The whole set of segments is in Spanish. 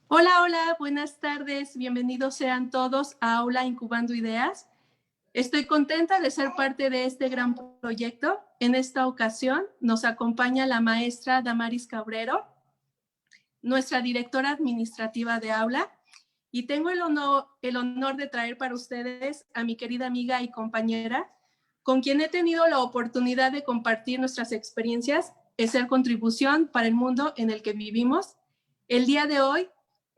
Hola, hola, buenas tardes. Bienvenidos sean todos a Aula Incubando Ideas. Estoy contenta de ser parte de este gran proyecto. En esta ocasión nos acompaña la maestra Damaris Cabrero, nuestra directora administrativa de aula, y tengo el honor de traer para ustedes a mi querida amiga y compañera, con quien he tenido la oportunidad de compartir nuestras experiencias y ser contribución para el mundo en el que vivimos. El día de hoy,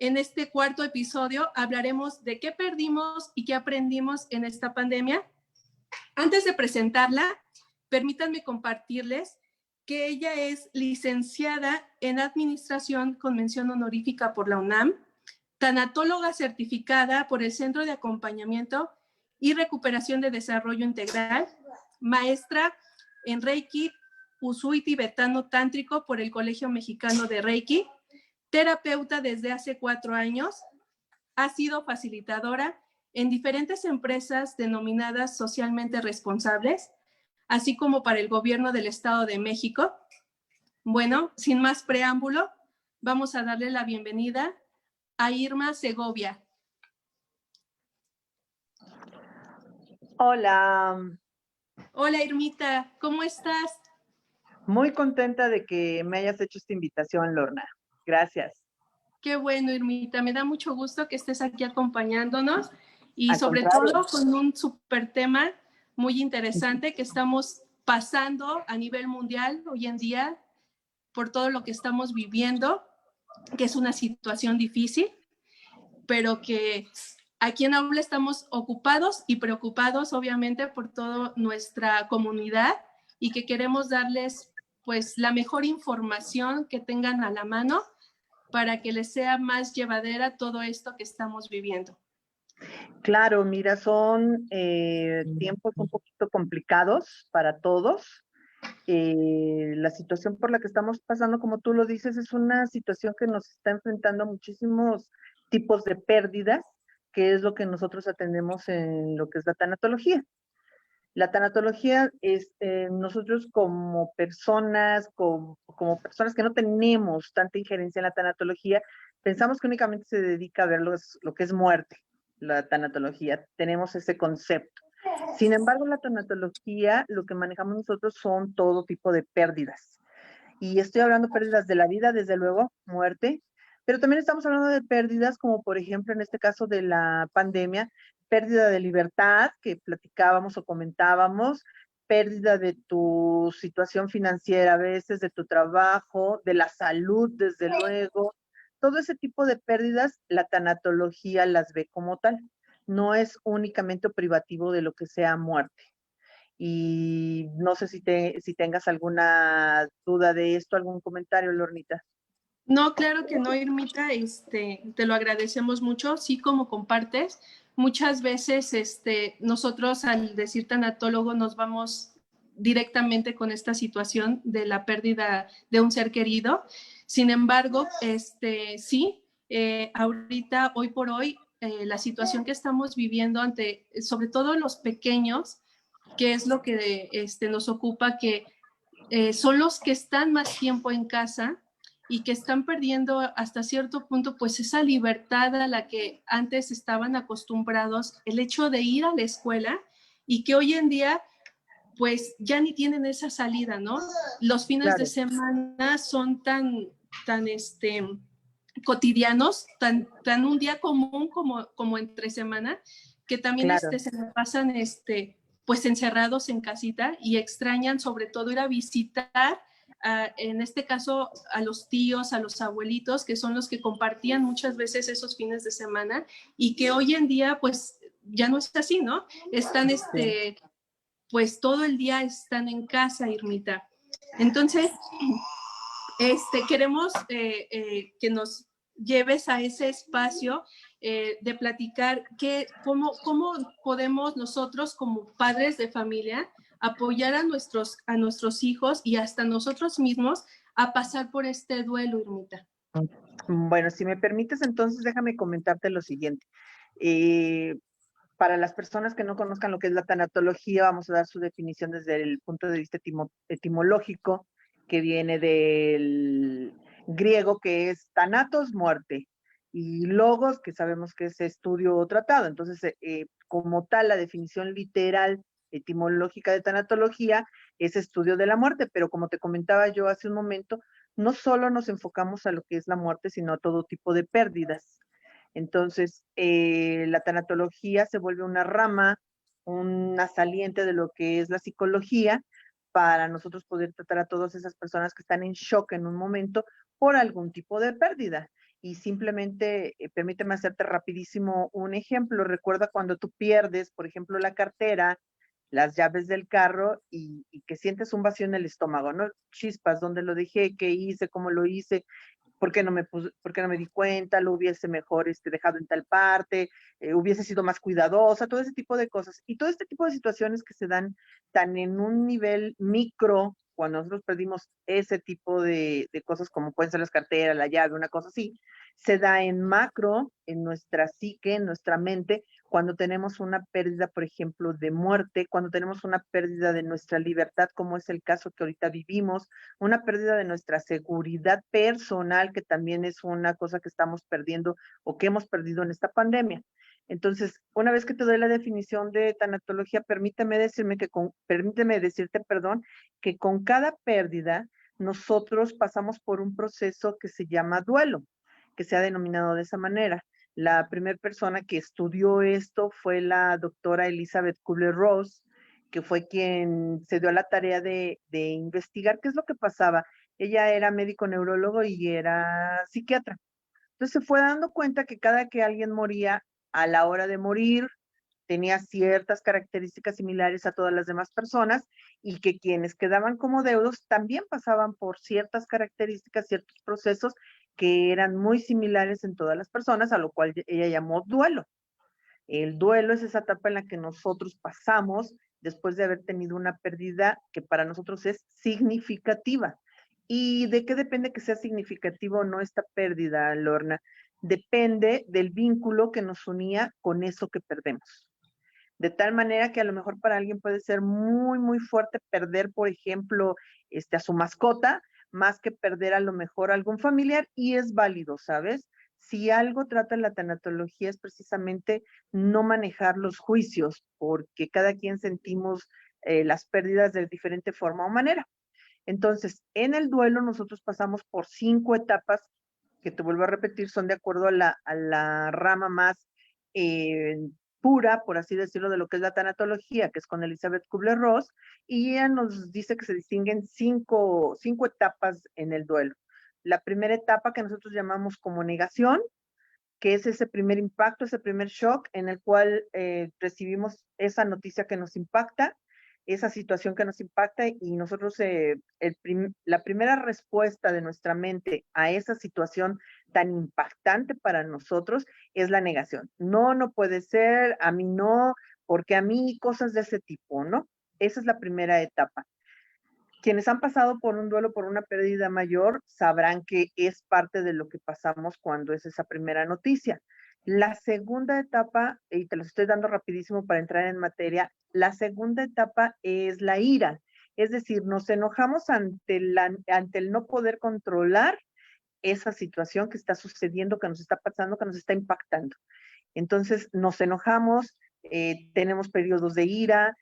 en este cuarto episodio, hablaremos de qué perdimos y qué aprendimos en esta pandemia. Antes de presentarla, permítanme compartirles que ella es licenciada en Administración con mención honorífica por la UNAM, tanatóloga certificada por el Centro de Acompañamiento y Recuperación de Desarrollo Integral, maestra en Reiki, Usui tibetano tántrico por el Colegio Mexicano de Reiki, terapeuta desde hace 4 años, ha sido facilitadora en diferentes empresas denominadas socialmente responsables, así como para el gobierno del Estado de México. Bueno, sin más preámbulo, vamos a darle la bienvenida a Irma Segovia. Hola, Hola Irmita, ¿cómo estás? muy contenta de que me hayas hecho esta invitación, Lorna. Gracias. Qué bueno, Irmita, me da mucho gusto que estés aquí acompañándonos y Al sobre contrario. todo con un súper tema muy interesante que estamos pasando a nivel mundial hoy en día por todo lo que estamos viviendo, que es una situación difícil, pero que aquí en Aula estamos ocupados y preocupados, obviamente, por toda nuestra comunidad y que queremos darles pues la mejor información que tengan a la mano para que les sea más llevadera todo esto que estamos viviendo. Claro, mira, son tiempos un poquito complicados para todos. La situación por la que estamos pasando, como tú lo dices, es una situación que nos está enfrentando a muchísimos tipos de pérdidas, que es lo que nosotros atendemos en lo que es la tanatología. La tanatología es nosotros como personas, como personas que no tenemos tanta injerencia en la tanatología, pensamos que únicamente se dedica a ver lo que es muerte, la tanatología. Tenemos ese concepto. Sin embargo, la tanatología, lo que manejamos nosotros son todo tipo de pérdidas. Y estoy hablando de pérdidas de la vida, desde luego, muerte, pero también estamos hablando de pérdidas como por ejemplo en este caso de la pandemia, pérdida de libertad que platicábamos o comentábamos, pérdida de tu situación financiera a veces, de tu trabajo, de la salud desde luego. Todo ese tipo de pérdidas, la tanatología las ve como tal. No es únicamente privativo de lo que sea muerte. Y no sé si tengas alguna duda de esto, algún comentario, Lornita. No, claro que no, Irmita, te lo agradecemos mucho, sí, como compartes. Muchas veces nosotros al decir tanatólogo nos vamos directamente con esta situación de la pérdida de un ser querido. Sin embargo, sí, ahorita, hoy por hoy, la situación que estamos viviendo ante, sobre todo los pequeños, que es lo que nos ocupa, que son los que están más tiempo en casa y que están perdiendo hasta cierto punto pues esa libertad a la que antes estaban acostumbrados, el hecho de ir a la escuela y que hoy en día pues ya ni tienen esa salida, ¿no? Los fines de Claro, semana son tan cotidianos, tan un día común como entre semana, que también claro. se la pasan pues encerrados en casita y extrañan sobre todo ir a visitar, en este caso, a los tíos, a los abuelitos, que son los que compartían muchas veces esos fines de semana y que hoy en día pues ya no es así, ¿no? Están Sí. pues todo el día están en casa, Irmita. Entonces, queremos que nos lleves a ese espacio de platicar cómo podemos nosotros como padres de familia apoyar a nuestros hijos y hasta nosotros mismos a pasar por este duelo, Irmita. Bueno, si me permites, entonces déjame comentarte lo siguiente. Eh, para las personas que no conozcan lo que es la tanatología, vamos a dar su definición desde el punto de vista etimológico, que viene del griego, que es thanatos, muerte, y logos, que sabemos que es estudio o tratado. Entonces, como tal, la definición literal, etimológica de tanatología es estudio de la muerte, pero como te comentaba yo hace un momento, no solo nos enfocamos a lo que es la muerte, sino a todo tipo de pérdidas. Entonces, la tanatología se vuelve una rama, una saliente de lo que es la psicología, para nosotros poder tratar a todas esas personas que están en shock en un momento por algún tipo de pérdida. Y simplemente, permíteme hacerte rapidísimo un ejemplo. Recuerda cuando tú pierdes, por ejemplo, la cartera, las llaves del carro y que sientes un vacío en el estómago, ¿no? Chispas, ¿dónde lo dejé? ¿Qué hice? ¿Cómo lo hice? ¿Por qué no me di cuenta? Lo hubiese mejor dejado en tal parte, hubiese sido más cuidadosa, todo ese tipo de cosas. Y todo este tipo de situaciones que se dan tan en un nivel micro, cuando nosotros perdimos ese tipo de cosas como pueden ser las carteras, la llave, una cosa así, se da en macro, en nuestra psique, en nuestra mente, cuando tenemos una pérdida, por ejemplo, de muerte, cuando tenemos una pérdida de nuestra libertad, como es el caso que ahorita vivimos, una pérdida de nuestra seguridad personal, que también es una cosa que estamos perdiendo o que hemos perdido en esta pandemia. Entonces, una vez que te doy la definición de tanatología, permíteme decirte, perdón, que con cada pérdida nosotros pasamos por un proceso que se llama duelo, que se ha denominado de esa manera. La primera persona que estudió esto fue la doctora Elizabeth Kubler-Ross, que fue quien se dio a la tarea de investigar qué es lo que pasaba. Ella era médico neurólogo y era psiquiatra. Entonces se fue dando cuenta que cada que alguien moría, a la hora de morir, tenía ciertas características similares a todas las demás personas y que quienes quedaban como deudos también pasaban por ciertas características, ciertos procesos que eran muy similares en todas las personas, a lo cual ella llamó duelo. El duelo es esa etapa en la que nosotros pasamos después de haber tenido una pérdida que para nosotros es significativa. ¿Y de qué depende que sea significativa o no esta pérdida, Lorna? Depende del vínculo que nos unía con eso que perdemos. De tal manera que a lo mejor para alguien puede ser muy, muy fuerte perder, por ejemplo, a su mascota, más que perder a lo mejor a algún familiar, y es válido, ¿sabes? Si algo trata la tanatología es precisamente no manejar los juicios, porque cada quien sentimos las pérdidas de diferente forma o manera. Entonces, en el duelo nosotros pasamos por 5 etapas, que te vuelvo a repetir, son de acuerdo a la rama más eh, pura, por así decirlo, de lo que es la tanatología, que es con Elizabeth Kubler-Ross, y ella nos dice que se distinguen cinco etapas en el duelo. La primera etapa que nosotros llamamos como negación, que es ese primer impacto, ese primer shock en el cual recibimos esa noticia que nos impacta, esa situación que nos impacta y nosotros la primera respuesta de nuestra mente a esa situación tan impactante para nosotros es la negación. No, no puede ser, a mí no, porque a mí cosas de ese tipo, ¿no? Esa es la primera etapa. Quienes han pasado por un duelo, por una pérdida mayor, sabrán que es parte de lo que pasamos cuando es esa primera noticia. La segunda etapa, y te lo estoy dando rapidísimo para entrar en materia, la segunda etapa es la ira. Es decir, nos enojamos ante el no poder controlar esa situación que está sucediendo, que nos está pasando, que nos está impactando. Entonces nos enojamos, tenemos periodos de ira,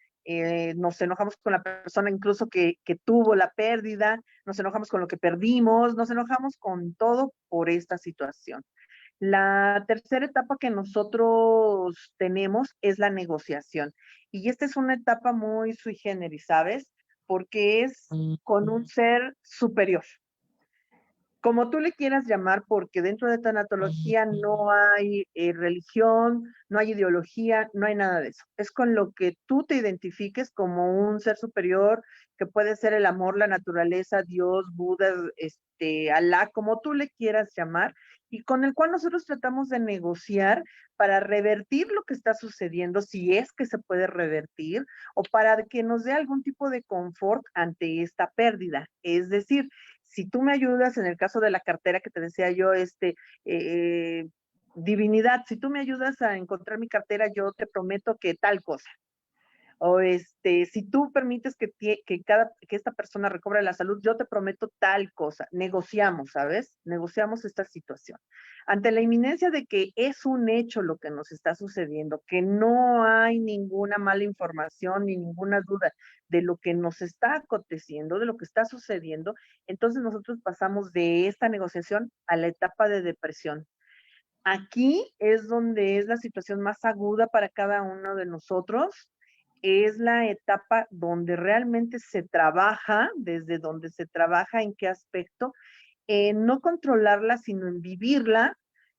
nos enojamos con la persona incluso que tuvo la pérdida, nos enojamos con lo que perdimos, nos enojamos con todo por esta situación. La tercera etapa que nosotros tenemos es la negociación. Y esta es una etapa muy sui generis, ¿sabes? Porque es con un ser superior, como tú le quieras llamar, porque dentro de tanatología no hay religión, no hay ideología, no hay nada de eso. Es con lo que tú te identifiques como un ser superior, que puede ser el amor, la naturaleza, Dios, Buda, Alá, como tú le quieras llamar, y con el cual nosotros tratamos de negociar para revertir lo que está sucediendo, si es que se puede revertir, o para que nos dé algún tipo de confort ante esta pérdida. Es decir, si tú me ayudas en el caso de la cartera que te decía yo, divinidad, si tú me ayudas a encontrar mi cartera, yo te prometo que tal cosa. o si tú permites que esta persona recobre la salud, yo te prometo tal cosa. Negociamos, ¿sabes? Negociamos esta situación. Ante la inminencia de que es un hecho lo que nos está sucediendo, que no hay ninguna mala información ni ninguna duda de lo que nos está aconteciendo, de lo que está sucediendo, entonces nosotros pasamos de esta negociación a la etapa de depresión. Aquí es donde es la situación más aguda para cada uno de nosotros. Es la etapa donde realmente se trabaja, desde donde se trabaja en qué aspecto, en no controlarla, sino en vivirla,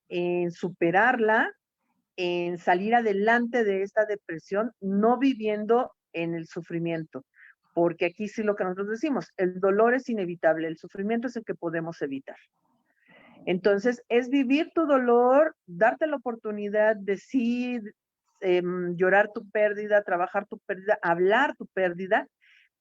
en superarla, en salir adelante de esta depresión, no viviendo en el sufrimiento. Porque aquí sí lo que nosotros decimos, el dolor es inevitable, el sufrimiento es el que podemos evitar. Entonces, es vivir tu dolor, darte la oportunidad de sí llorar tu pérdida, trabajar tu pérdida, hablar tu pérdida,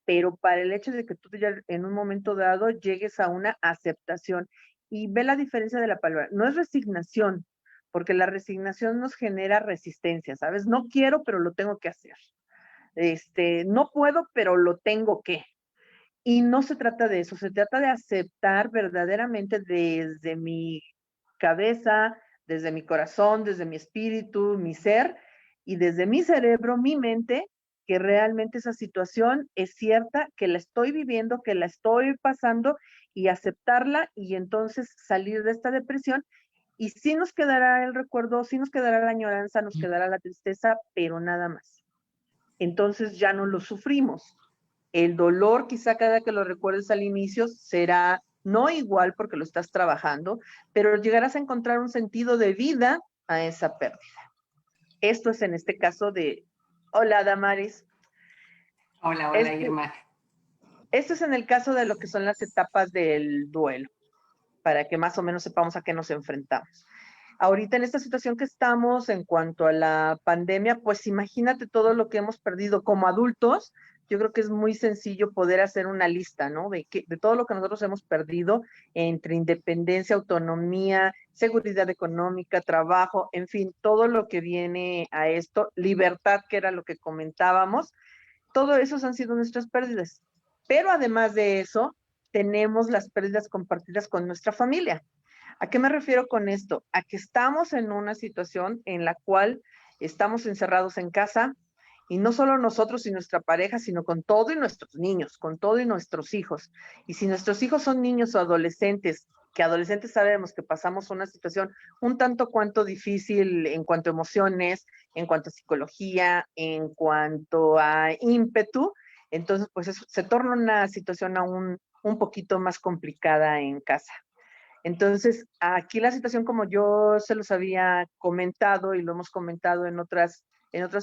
pero para el hecho de que tú ya en un momento dado llegues a una aceptación. Y ve la diferencia de la palabra. No es resignación, porque la resignación nos genera resistencia, ¿sabes? No quiero, pero lo tengo que hacer. No puedo, pero lo tengo que. Y no se trata de eso, se trata de aceptar verdaderamente desde mi cabeza, desde mi corazón, desde mi espíritu, mi ser y desde mi cerebro, mi mente, que realmente esa situación es cierta, que la estoy viviendo, que la estoy pasando y aceptarla y entonces salir de esta depresión. Y sí nos quedará el recuerdo, sí nos quedará la añoranza, nos quedará la tristeza, pero nada más. Entonces ya no lo sufrimos. El dolor, quizá cada que lo recuerdes al inicio, será no igual porque lo estás trabajando, pero llegarás a encontrar un sentido de vida a esa pérdida. Esto es en este caso de, hola Damaris. Hola, hola Irma. Esto es en el caso de lo que son las etapas del duelo, para que más o menos sepamos a qué nos enfrentamos. Ahorita en esta situación que estamos en cuanto a la pandemia, pues imagínate todo lo que hemos perdido como adultos. Yo creo que es muy sencillo poder hacer una lista, ¿no? De todo lo que nosotros hemos perdido entre independencia, autonomía, seguridad económica, trabajo, en fin, todo lo que viene a esto, libertad, que era lo que comentábamos, todo eso han sido nuestras pérdidas. Pero además de eso, tenemos las pérdidas compartidas con nuestra familia. ¿A qué me refiero con esto? A que estamos en una situación en la cual estamos encerrados en casa y no solo nosotros y nuestra pareja, sino con todo y nuestros niños, con todo y nuestros hijos. Y si nuestros hijos son niños o adolescentes, que adolescentes sabemos que pasamos una situación un tanto cuanto difícil en cuanto a emociones, en cuanto a psicología, en cuanto a ímpetu, entonces pues eso, se torna una situación aún un poquito más complicada en casa. Entonces, aquí la situación, como yo se los había comentado y lo hemos comentado en otras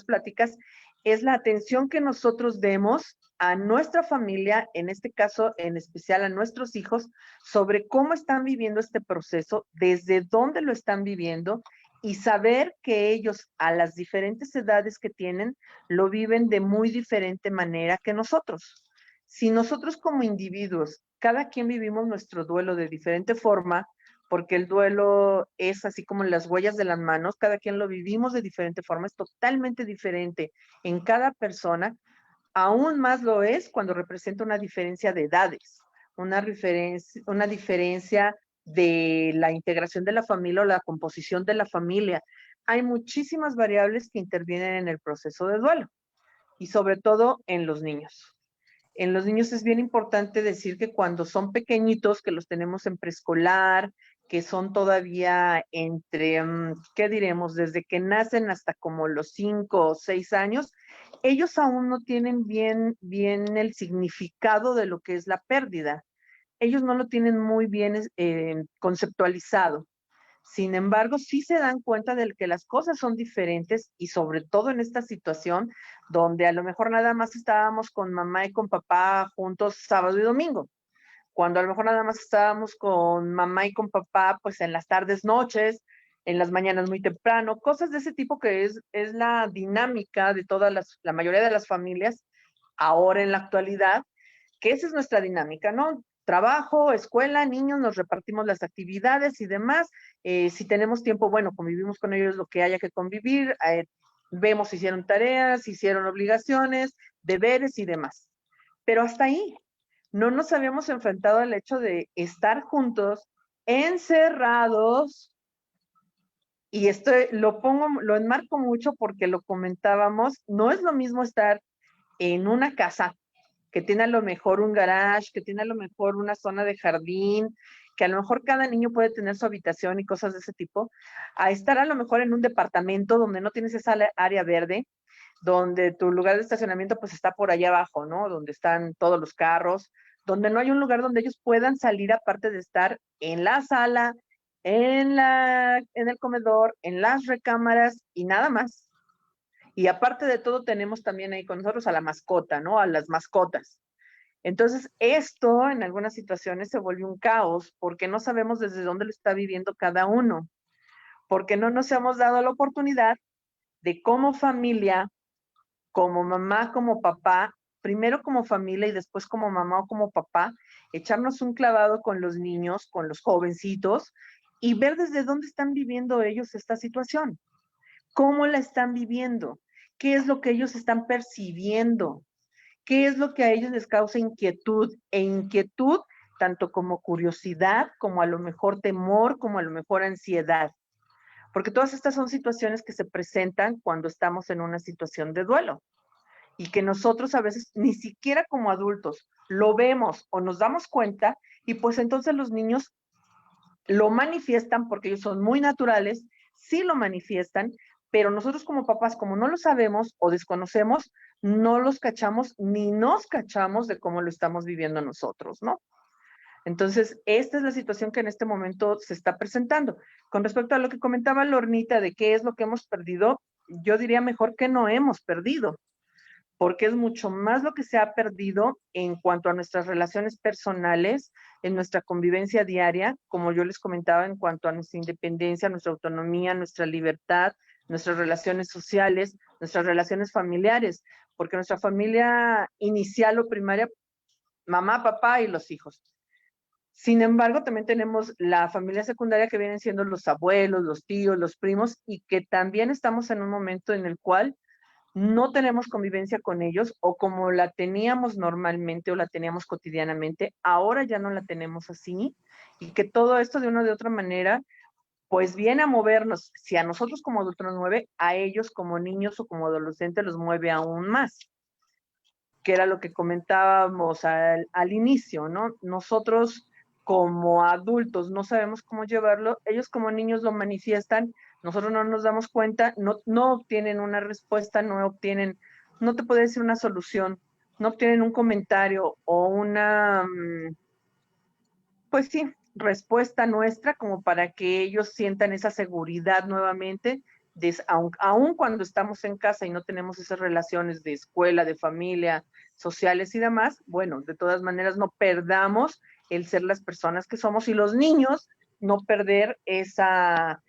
pláticas, es la atención que nosotros demos a nuestra familia, en este caso en especial a nuestros hijos, sobre cómo están viviendo este proceso, desde dónde lo están viviendo y saber que ellos a las diferentes edades que tienen lo viven de muy diferente manera que nosotros. Si nosotros como individuos, cada quien vivimos nuestro duelo de diferente forma, porque el duelo es así como las huellas de las manos, cada quien lo vivimos de diferente forma, es totalmente diferente en cada persona, aún más lo es cuando representa una diferencia de edades, una diferencia de la integración de la familia o la composición de la familia. Hay muchísimas variables que intervienen en el proceso de duelo y sobre todo en los niños. En los niños es bien importante decir que cuando son pequeñitos, que los tenemos en preescolar, que son todavía entre, ¿qué diremos? Desde que nacen hasta como los 5 o 6 años, ellos aún no tienen bien el significado de lo que es la pérdida. Ellos no lo tienen muy bien conceptualizado. Sin embargo, sí se dan cuenta de que las cosas son diferentes y sobre todo en esta situación donde a lo mejor nada más estábamos con mamá y con papá juntos sábado y domingo, cuando a lo mejor nada más estábamos con mamá y con papá pues en las tardes, noches, en las mañanas muy temprano, cosas de ese tipo que es la dinámica de la mayoría de las familias ahora en la actualidad, que esa es nuestra dinámica, ¿no? Trabajo, escuela, niños, nos repartimos las actividades y demás. Si tenemos tiempo, bueno, convivimos con ellos lo que haya que convivir. vemos si hicieron tareas, si hicieron obligaciones, deberes y demás. Pero hasta ahí, no nos habíamos enfrentado al hecho de estar juntos, encerrados, y esto lo enmarco mucho porque lo comentábamos, no es lo mismo estar en una casa que tiene a lo mejor un garage, que tiene a lo mejor una zona de jardín, que a lo mejor cada niño puede tener su habitación y cosas de ese tipo, a estar a lo mejor en un departamento donde no tienes esa área verde, donde tu lugar de estacionamiento pues está por allá abajo, ¿no? Donde están todos los carros, donde no hay un lugar donde ellos puedan salir aparte de estar en la sala, en el comedor, en las recámaras y nada más. Y aparte de todo, tenemos también ahí con nosotros a la mascota, ¿no? A las mascotas. Entonces, esto en algunas situaciones se vuelve un caos porque no sabemos desde dónde lo está viviendo cada uno, porque no nos hemos dado la oportunidad de como familia, como mamá, como papá, primero como familia y después como mamá o como papá, echarnos un clavado con los niños, con los jovencitos y ver desde dónde están viviendo ellos esta situación, cómo la están viviendo, qué es lo que ellos están percibiendo, qué es lo que a ellos les causa inquietud e inquietud tanto como curiosidad, como a lo mejor temor, como a lo mejor ansiedad. Porque todas estas son situaciones que se presentan cuando estamos en una situación de duelo y que nosotros a veces ni siquiera como adultos lo vemos o nos damos cuenta y pues entonces los niños lo manifiestan porque ellos son muy naturales, sí lo manifiestan, pero nosotros como papás, como no lo sabemos o desconocemos, no los cachamos ni nos cachamos de cómo lo estamos viviendo nosotros, ¿no? Entonces, esta es la situación que en este momento se está presentando. Con respecto a lo que comentaba Lornita de qué es lo que hemos perdido, yo diría mejor que no hemos perdido, porque es mucho más lo que se ha perdido en cuanto a nuestras relaciones personales, en nuestra convivencia diaria, como yo les comentaba, en cuanto a nuestra independencia, nuestra autonomía, nuestra libertad, nuestras relaciones sociales, nuestras relaciones familiares, porque nuestra familia inicial o primaria, mamá, papá y los hijos. Sin embargo, también tenemos la familia secundaria que vienen siendo los abuelos, los tíos, los primos, y que también estamos en un momento en el cual no tenemos convivencia con ellos o como la teníamos normalmente o la teníamos cotidianamente, ahora ya no la tenemos así y que todo esto de una o de otra manera pues viene a movernos, si a nosotros como adultos nos mueve, a ellos como niños o como adolescentes los mueve aún más, que era lo que comentábamos al inicio, ¿no? Nosotros como adultos no sabemos cómo llevarlo, ellos como niños lo manifiestan, nosotros no nos damos cuenta, no obtienen una respuesta, no te puedo decir una solución, no obtienen un comentario o una, pues sí, respuesta nuestra como para que ellos sientan esa seguridad nuevamente, aun cuando estamos en casa y no tenemos esas relaciones de escuela, de familia, sociales y demás, bueno, de todas maneras no perdamos el ser las personas que somos y los niños no perder esa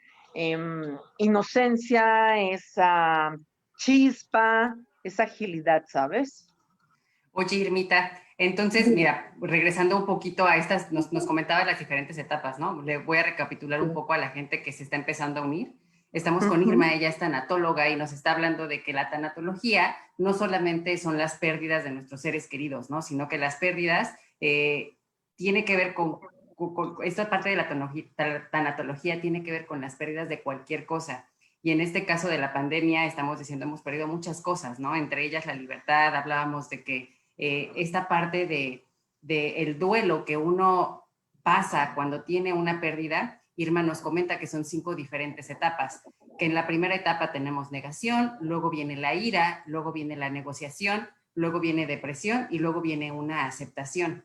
inocencia, esa chispa, esa agilidad, ¿sabes? Oye, Irmita, entonces, mira, regresando un poquito a estas, nos comentaba las diferentes etapas, ¿no? Le voy a recapitular un poco a la gente que se está empezando a unir. Estamos con Irma, ella es tanatóloga y nos está hablando de que la tanatología no solamente son las pérdidas de nuestros seres queridos, ¿no? Sino que las pérdidas tiene que ver con esta parte de la tanatología tiene que ver con las pérdidas de cualquier cosa. Y en este caso de la pandemia, estamos diciendo, hemos perdido muchas cosas, ¿no? Entre ellas la libertad, hablábamos de que esta parte de el duelo que uno pasa cuando tiene una pérdida, Irma nos comenta que son 5 diferentes etapas, que en la primera etapa tenemos negación, luego viene la ira, luego viene la negociación, luego viene depresión y luego viene una aceptación.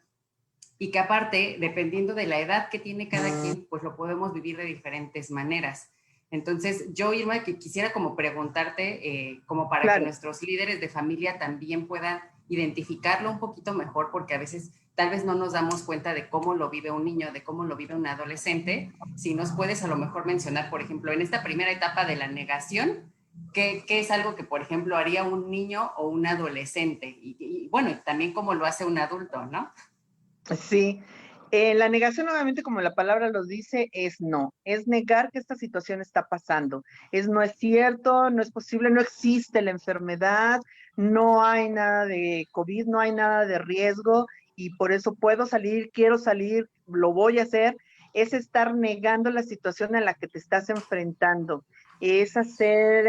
Y que aparte, dependiendo de la edad que tiene cada quien, pues lo podemos vivir de diferentes maneras. Entonces, yo, Irma, que quisiera como preguntarte, como para que nuestros líderes de familia también puedan identificarlo un poquito mejor, porque a veces tal vez no nos damos cuenta de cómo lo vive un niño, de cómo lo vive un adolescente. Si nos puedes a lo mejor mencionar, por ejemplo, en esta primera etapa de la negación, ¿qué es algo que, por ejemplo, haría un niño o un adolescente? Y bueno, también cómo lo hace un adulto, ¿no? Sí, La negación, obviamente, como la palabra los dice, es no. Es negar que esta situación está pasando. No es cierto, no es posible, no existe la enfermedad, no hay nada de COVID, no hay nada de riesgo y por eso puedo salir, quiero salir, lo voy a hacer. Es estar negando la situación a la que te estás enfrentando. Es hacer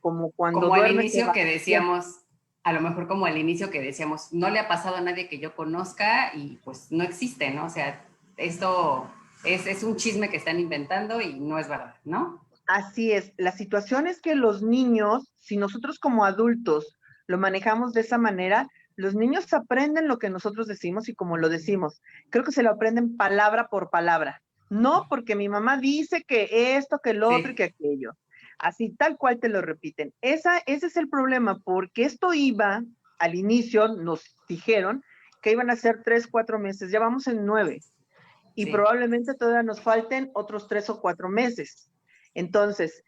como cuando Como al duermes. inicio que decíamos, a lo mejor como al inicio que decíamos, no le ha pasado a nadie que yo conozca y pues no existe, ¿no? O sea, esto es un chisme que están inventando y no es verdad, ¿no? Así es, la situación es que los niños, si nosotros como adultos lo manejamos de esa manera, los niños aprenden lo que nosotros decimos y como lo decimos. Creo que se lo aprenden palabra por palabra. No porque mi mamá dice que esto, que el otro y Sí, que aquello. Así tal cual te lo repiten. Ese es el problema, porque esto iba, al inicio nos dijeron que iban a ser 3, 4 meses, ya vamos en 9 y sí. probablemente todavía nos falten otros 3 o 4 meses. Entonces,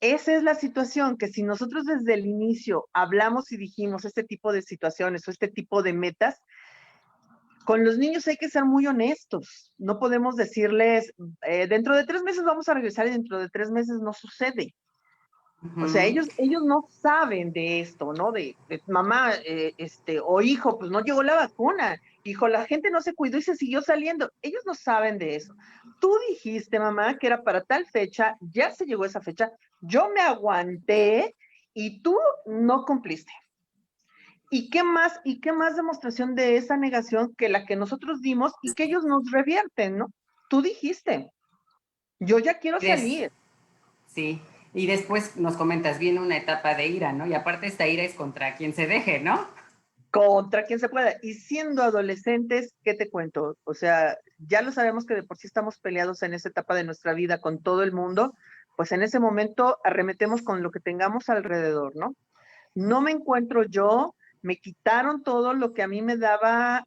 esa es la situación, que si nosotros desde el inicio hablamos y dijimos este tipo de situaciones o este tipo de metas, con los niños hay que ser muy honestos. No podemos decirles, dentro de 3 meses vamos a regresar y dentro de 3 meses no sucede. O sea, Ujú. ellos no saben de esto, ¿no? De mamá, o hijo, pues no llegó la vacuna. Hijo, la gente no se cuidó y se siguió saliendo. Ellos no saben de eso. Tú dijiste, mamá, que era para tal fecha, ya se llegó esa fecha, yo me aguanté y tú no cumpliste. ¿Y qué más demostración de esa negación que la que nosotros dimos y que ellos nos revierten, ¿no? Tú dijiste, yo ya quiero Y des- salir. sí, y después nos comentas, viene una etapa de ira, ¿no? Y aparte esta ira es contra quien se deje, ¿no? Contra quien se pueda. Y siendo adolescentes, ¿qué te cuento? O sea, ya lo sabemos que de por sí estamos peleados en esa etapa de nuestra vida con todo el mundo, pues en ese momento arremetemos con lo que tengamos alrededor, ¿no? No me encuentro yo, me quitaron todo lo que a mí me daba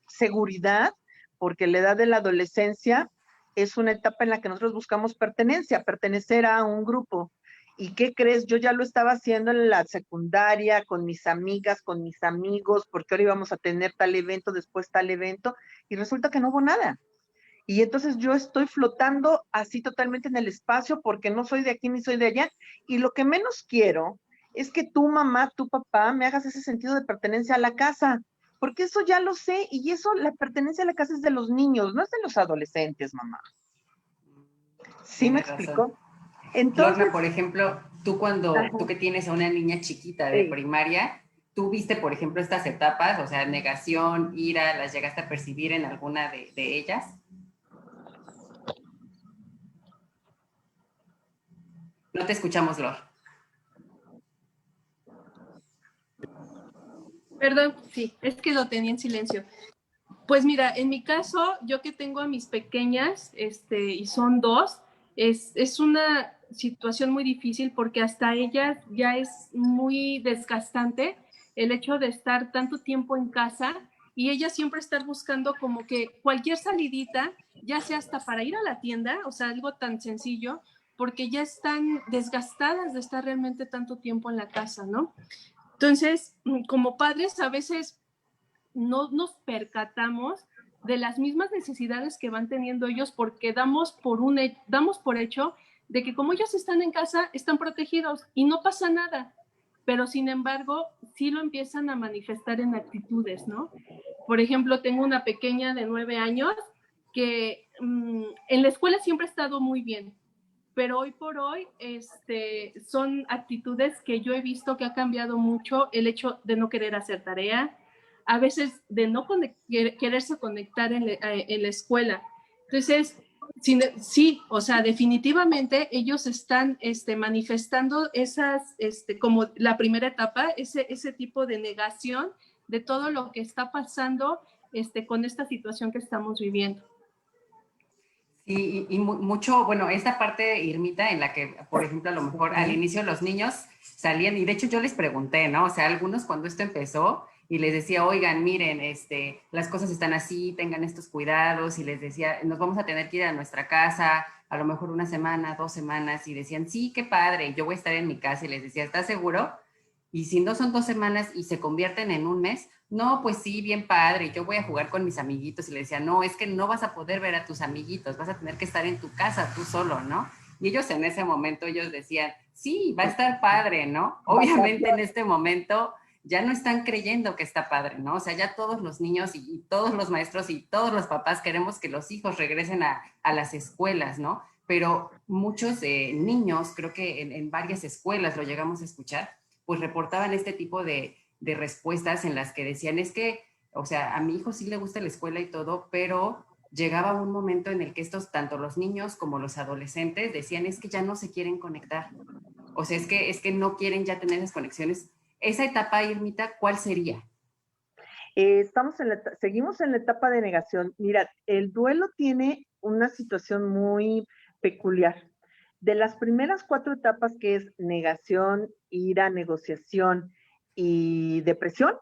seguridad, porque la edad de la adolescencia es una etapa en la que nosotros buscamos pertenencia, pertenecer a un grupo. ¿Y qué crees? Yo ya lo estaba haciendo en la secundaria, con mis amigas, con mis amigos, porque ahora íbamos a tener tal evento, después tal evento, y resulta que no hubo nada. Y entonces yo estoy flotando así totalmente en el espacio porque no soy de aquí ni soy de allá. Y lo que menos quiero es que tu mamá, tu papá, me hagas ese sentido de pertenencia a la casa, porque eso ya lo sé y eso, la pertenencia a la casa es de los niños, no es de los adolescentes, mamá. ¿Sí me Tienes razón. explico? Entonces, Lorna, por ejemplo, tú ajá, que tienes a una niña chiquita de sí. primaria, ¿tú viste, por ejemplo, estas etapas? O sea, negación, ira, ¿las llegaste a percibir en alguna de ellas? No te escuchamos, Lor. Perdón, sí, es que lo tenía en silencio. Pues mira, en mi caso, yo que tengo a mis pequeñas, y son dos, es una situación muy difícil porque hasta ellas ya es muy desgastante el hecho de estar tanto tiempo en casa y ellas siempre estar buscando como que cualquier salidita, ya sea hasta para ir a la tienda, o sea, algo tan sencillo, porque ya están desgastadas de estar realmente tanto tiempo en la casa, ¿no? Entonces, como padres, a veces no nos percatamos de las mismas necesidades que van teniendo ellos porque damos por hecho de que como ellos están en casa, están protegidos y no pasa nada. Pero sin embargo, sí lo empiezan a manifestar en actitudes, ¿no? Por ejemplo, tengo una pequeña de 9 años que en la escuela siempre ha estado muy bien, pero hoy por hoy son actitudes que yo he visto que ha cambiado mucho el hecho de no querer hacer tarea, a veces de no quererse conectar en la escuela. Entonces, sí, o sea, definitivamente ellos están manifestando esas, como la primera etapa, ese tipo de negación de todo lo que está pasando con esta situación que estamos viviendo. Sí, y mucho, bueno, esta parte, Irmita, en la que, por ejemplo, a lo mejor al inicio los niños salían, y de hecho yo les pregunté, ¿no? O sea, algunos cuando esto empezó, y les decía, oigan, miren, las cosas están así, tengan estos cuidados, y les decía, nos vamos a tener que ir a nuestra casa, a lo mejor 1 semana, 2 semanas, y decían, sí, qué padre, yo voy a estar en mi casa, y les decía, ¿estás seguro? Y si no son 2 semanas y se convierten en un mes, no, pues sí, bien padre, yo voy a jugar con mis amiguitos. Y le decía, no, es que no vas a poder ver a tus amiguitos, vas a tener que estar en tu casa tú solo, ¿no? Y ellos en ese momento, ellos decían, sí, va a estar padre, ¿no? Obviamente en este momento ya no están creyendo que está padre, ¿no? O sea, ya todos los niños y todos los maestros y todos los papás queremos que los hijos regresen a las escuelas, ¿no? Pero muchos niños, creo que en varias escuelas lo llegamos a escuchar, pues reportaban este tipo de respuestas en las que decían, es que, o sea, a mi hijo sí le gusta la escuela y todo, pero llegaba un momento en el que estos, tanto los niños como los adolescentes, decían, es que ya no se quieren conectar. O sea, es que no quieren ya tener esas conexiones. Esa etapa, Irmita, ¿cuál sería? Seguimos en la etapa de negación. Mira, el duelo tiene una situación muy peculiar. De las primeras 4 etapas, que es negación, ira, negociación y depresión,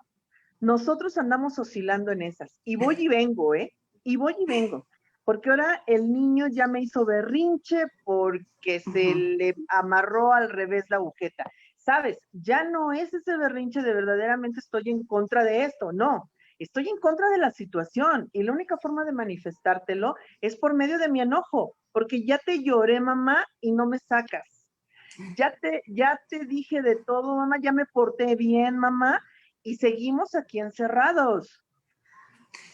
nosotros andamos oscilando en esas. Y voy y vengo, ¿eh? Y voy y vengo. Porque ahora el niño ya me hizo berrinche porque se le amarró al revés la agujeta. ¿Sabes? Ya no es ese berrinche de verdaderamente estoy en contra de esto, no. Estoy en contra de la situación y la única forma de manifestártelo es por medio de mi enojo, porque ya te lloré, mamá, y no me sacas. Ya te dije de todo, mamá, ya me porté bien, mamá, y seguimos aquí encerrados.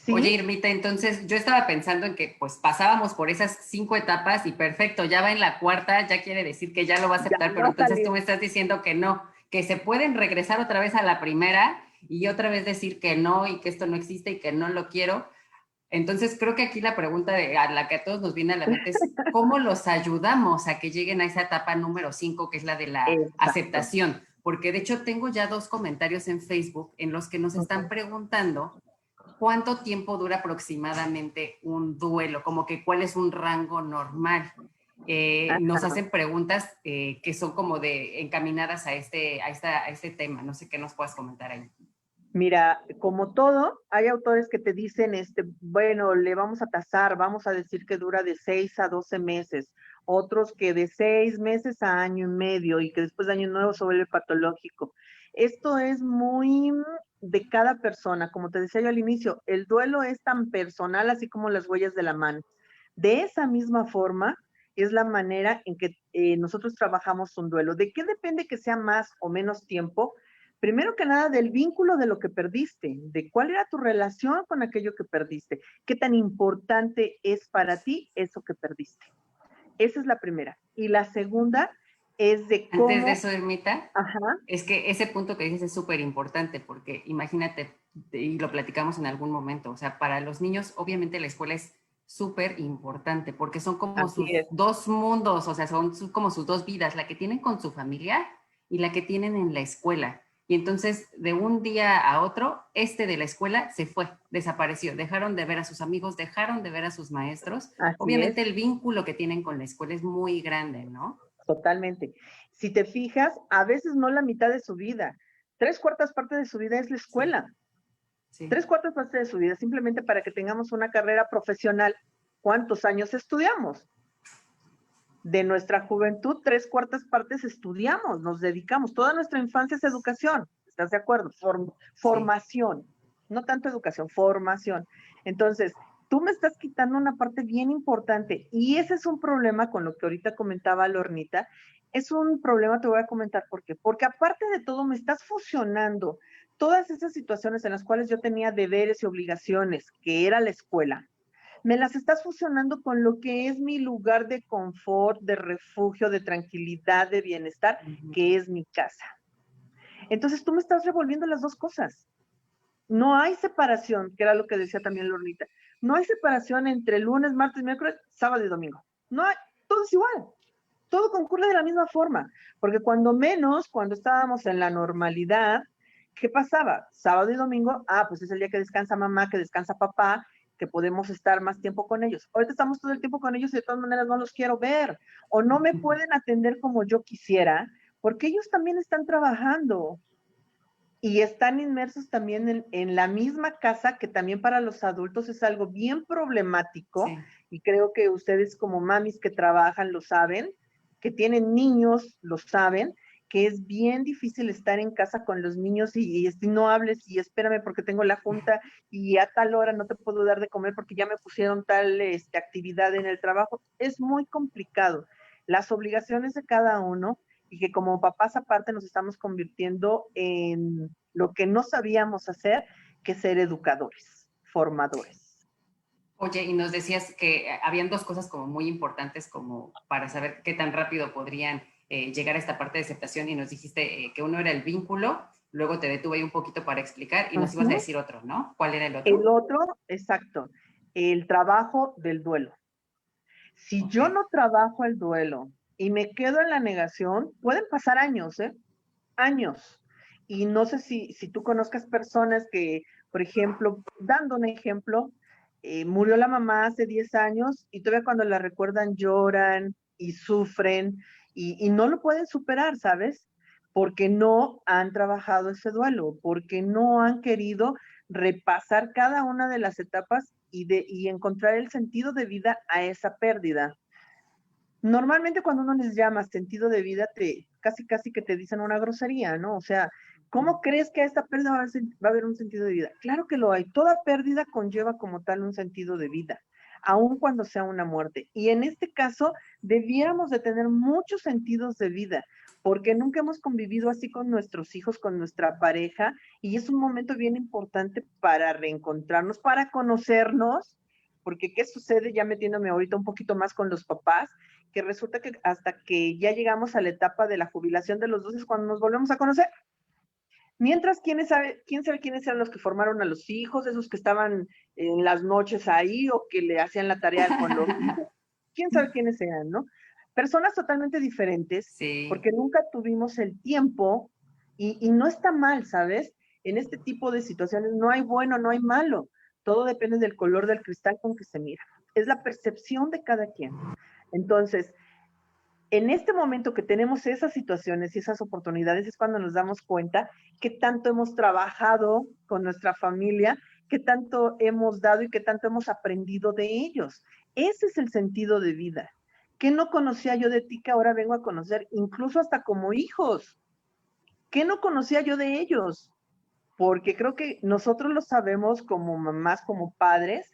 ¿Sí? Oye, Irmita, entonces yo estaba pensando en que pues pasábamos por esas 5 etapas y perfecto, ya va en la cuarta, ya quiere decir que ya lo va a aceptar, pero entonces tú me estás diciendo que no, que se pueden regresar otra vez a la primera y otra vez decir que no y que esto no existe y que no lo quiero. Entonces creo que aquí la pregunta a la que a todos nos viene a la mente es ¿cómo los ayudamos a que lleguen a esa etapa número 5, que es la de la aceptación? Porque de hecho tengo ya 2 comentarios en Facebook en los que nos están preguntando ¿cuánto tiempo dura aproximadamente un duelo? Como que cuál es un rango normal. Nos hacen preguntas que son como de encaminadas a este tema. No sé qué nos puedas comentar ahí. Mira, como todo, hay autores que te dicen, bueno, le vamos a tasar, vamos a decir que dura de 6 a 12 meses, otros que de 6 meses a año y medio y que después de año nuevo se vuelve patológico. Esto es muy de cada persona, como te decía yo al inicio, el duelo es tan personal así como las huellas de la mano. De esa misma forma es la manera en que nosotros trabajamos un duelo. ¿De qué depende que sea más o menos tiempo? Primero que nada, del vínculo de lo que perdiste, de cuál era tu relación con aquello que perdiste, qué tan importante es para ti eso que perdiste. Esa es la primera. Y la segunda es de cómo... Antes de eso, Ermita, es que ese punto que dices es súper importante porque imagínate, y lo platicamos en algún momento, o sea, para los niños obviamente la escuela es súper importante porque son como sus 2 mundos, o sea, son como sus 2 vidas, la que tienen con su familia y la que tienen en la escuela. Y entonces, de un día a otro, de la escuela se fue, desapareció. Dejaron de ver a sus amigos, dejaron de ver a sus maestros. Obviamente el vínculo que tienen con la escuela es muy grande, ¿no? Totalmente. Si te fijas, a veces no la mitad de su vida, 3/4 partes de su vida es la escuela. Sí. 3/4 partes de su vida, simplemente para que tengamos una carrera profesional. ¿Cuántos años estudiamos? De nuestra juventud, 3/4 partes estudiamos, nos dedicamos. Toda nuestra infancia es educación. ¿Estás de acuerdo? Formación. No tanto educación, formación. Entonces, tú me estás quitando una parte bien importante y ese es un problema con lo que ahorita comentaba Lornita. Es un problema, te voy a comentar por qué. Porque aparte de todo, me estás fusionando todas esas situaciones en las cuales yo tenía deberes y obligaciones, que era la escuela. Me las estás fusionando con lo que es mi lugar de confort, de refugio, de tranquilidad, de bienestar, que es mi casa. Entonces tú me estás revolviendo las 2 cosas. No hay separación, que era lo que decía también Lornita. No hay separación entre lunes, martes, miércoles, sábado y domingo. No hay, todo es igual. Todo concurre de la misma forma. Porque cuando estábamos en la normalidad, ¿qué pasaba? Sábado y domingo, pues es el día que descansa mamá, que descansa papá, que podemos estar más tiempo con ellos. Ahorita estamos todo el tiempo con ellos y de todas maneras no los quiero ver. O no me pueden atender como yo quisiera, porque ellos también están trabajando y están inmersos también en la misma casa, que también para los adultos es algo bien problemático, y creo que ustedes como mamis que trabajan lo saben, que tienen niños lo saben, que es bien difícil estar en casa con los niños y no hables y espérame porque tengo la junta y a tal hora no te puedo dar de comer porque ya me pusieron tal actividad en el trabajo. Es muy complicado. Las obligaciones de cada uno y que como papás aparte nos estamos convirtiendo en lo que no sabíamos hacer, que ser educadores, formadores. Oye, y nos decías que habían dos cosas como muy importantes como para saber qué tan rápido podrían llegar a esta parte de aceptación y nos dijiste que uno era el vínculo, luego te detuve ahí un poquito para explicar y nos ibas a decir otro, ¿no? ¿Cuál era el otro? El otro, exacto, el trabajo del duelo. Si yo no trabajo el duelo y me quedo en la negación, pueden pasar años, ¿eh? Años. Y no sé si tú conozcas personas que, por ejemplo, dando un ejemplo, murió la mamá hace 10 años y todavía cuando la recuerdan lloran y sufren y no lo pueden superar, ¿sabes? Porque no han trabajado ese duelo, porque no han querido repasar cada una de las etapas y encontrar el sentido de vida a esa pérdida. Normalmente cuando uno les llama sentido de vida, casi que te dicen una grosería, ¿no? O sea, ¿cómo crees que a esta pérdida va a haber un sentido de vida? Claro que lo hay. Toda pérdida conlleva como tal un sentido de vida, aun cuando sea una muerte. Y en este caso, debiéramos de tener muchos sentidos de vida, porque nunca hemos convivido así con nuestros hijos, con nuestra pareja, y es un momento bien importante para reencontrarnos, para conocernos, porque ¿qué sucede? Ya metiéndome ahorita un poquito más con los papás, que resulta que hasta que ya llegamos a la etapa de la jubilación de los dos es cuando nos volvemos a conocer. Mientras, quién sabe quiénes eran los que formaron a los hijos, esos que estaban en las noches ahí o que le hacían la tarea con los hijos. ¿Quién sabe quiénes eran, no? Personas totalmente diferentes, Sí. porque nunca tuvimos el tiempo y no está mal, ¿sabes? En este tipo de situaciones no hay bueno, no hay malo. Todo depende del color del cristal con que se mira. Es la percepción de cada quien. Entonces, en este momento que tenemos esas situaciones y esas oportunidades es cuando nos damos cuenta que tanto hemos trabajado con nuestra familia, que tanto hemos dado y que tanto hemos aprendido de ellos. Ese es el sentido de vida. ¿Qué no conocía yo de ti que ahora vengo a conocer, incluso hasta como hijos? ¿Qué no conocía yo de ellos? Porque creo que nosotros lo sabemos como mamás, como padres,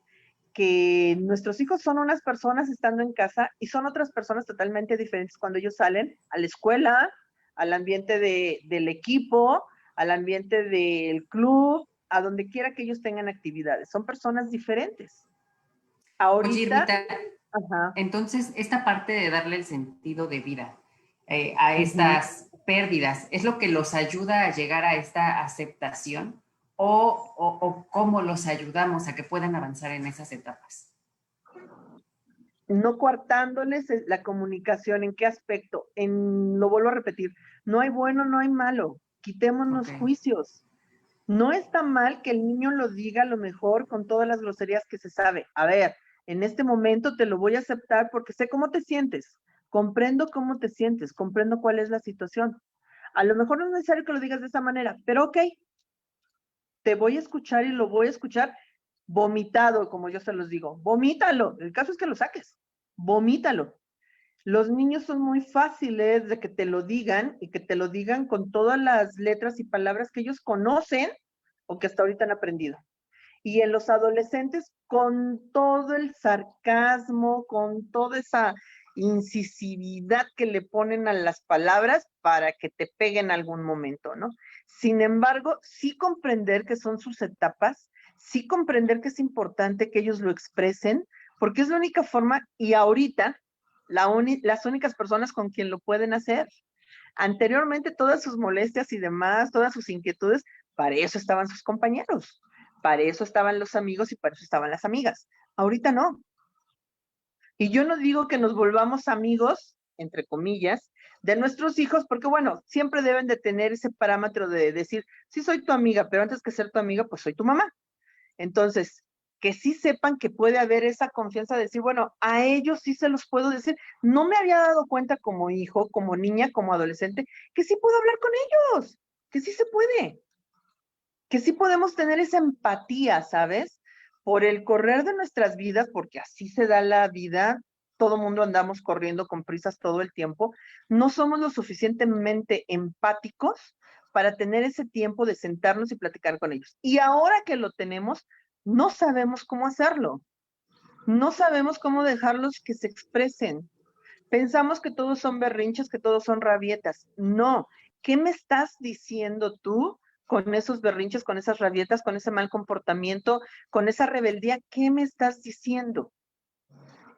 que nuestros hijos son unas personas estando en casa y son otras personas totalmente diferentes cuando ellos salen a la escuela, al ambiente del equipo, al ambiente del club, a donde quiera que ellos tengan actividades. Son personas diferentes. Oye, Ahorita, Irmita, ajá, entonces esta parte de darle el sentido de vida a estas pérdidas, ¿es lo que los ayuda a llegar a esta aceptación o cómo los ayudamos a que puedan avanzar en esas etapas? no coartándoles la comunicación. ¿En qué aspecto? Lo vuelvo a repetir, no hay bueno, no hay malo. Quitémonos juicios. No está mal que el niño lo diga a lo mejor con todas las groserías que se sabe. A ver, en este momento te lo voy a aceptar porque sé cómo te sientes. Comprendo cómo te sientes, comprendo cuál es la situación. A lo mejor no es necesario que lo digas de esa manera, pero ok, te voy a escuchar y lo voy a escuchar vomitado, como yo se los digo. Vomítalo. El caso es que lo saques. Vomítalo. Los niños son muy fáciles de que te lo digan y que te lo digan con todas las letras y palabras que ellos conocen o que hasta ahorita han aprendido. Y en los adolescentes, con todo el sarcasmo, con toda esa incisividad que le ponen a las palabras para que te peguen algún momento, ¿no? Sin embargo, sí comprender que son sus etapas, sí comprender que es importante que ellos lo expresen, porque es la única forma, y ahorita, las únicas personas con quien lo pueden hacer. Anteriormente, todas sus molestias y demás, todas sus inquietudes, para eso estaban sus compañeros, para eso estaban los amigos y para eso estaban las amigas. Ahorita no. Y yo no digo que nos volvamos amigos, entre comillas, de nuestros hijos, porque bueno, siempre deben de tener ese parámetro de decir, sí soy tu amiga, pero antes que ser tu amiga, pues soy tu mamá. Entonces, que sí sepan que puede haber esa confianza de decir, bueno, a ellos sí se los puedo decir. No me había dado cuenta como hijo, como niña, como adolescente, que sí puedo hablar con ellos, que sí se puede, que sí podemos tener esa empatía, ¿sabes? Por el correr de nuestras vidas, porque así se da la vida, todo mundo andamos corriendo con prisas todo el tiempo, no somos lo suficientemente empáticos para tener ese tiempo de sentarnos y platicar con ellos. Y ahora que lo tenemos, no sabemos cómo hacerlo. No sabemos cómo dejarlos que se expresen. Pensamos que todos son berrinches, que todos son rabietas. No. ¿Qué me estás diciendo tú con esos berrinches, con esas rabietas, con ese mal comportamiento, con esa rebeldía? ¿Qué me estás diciendo?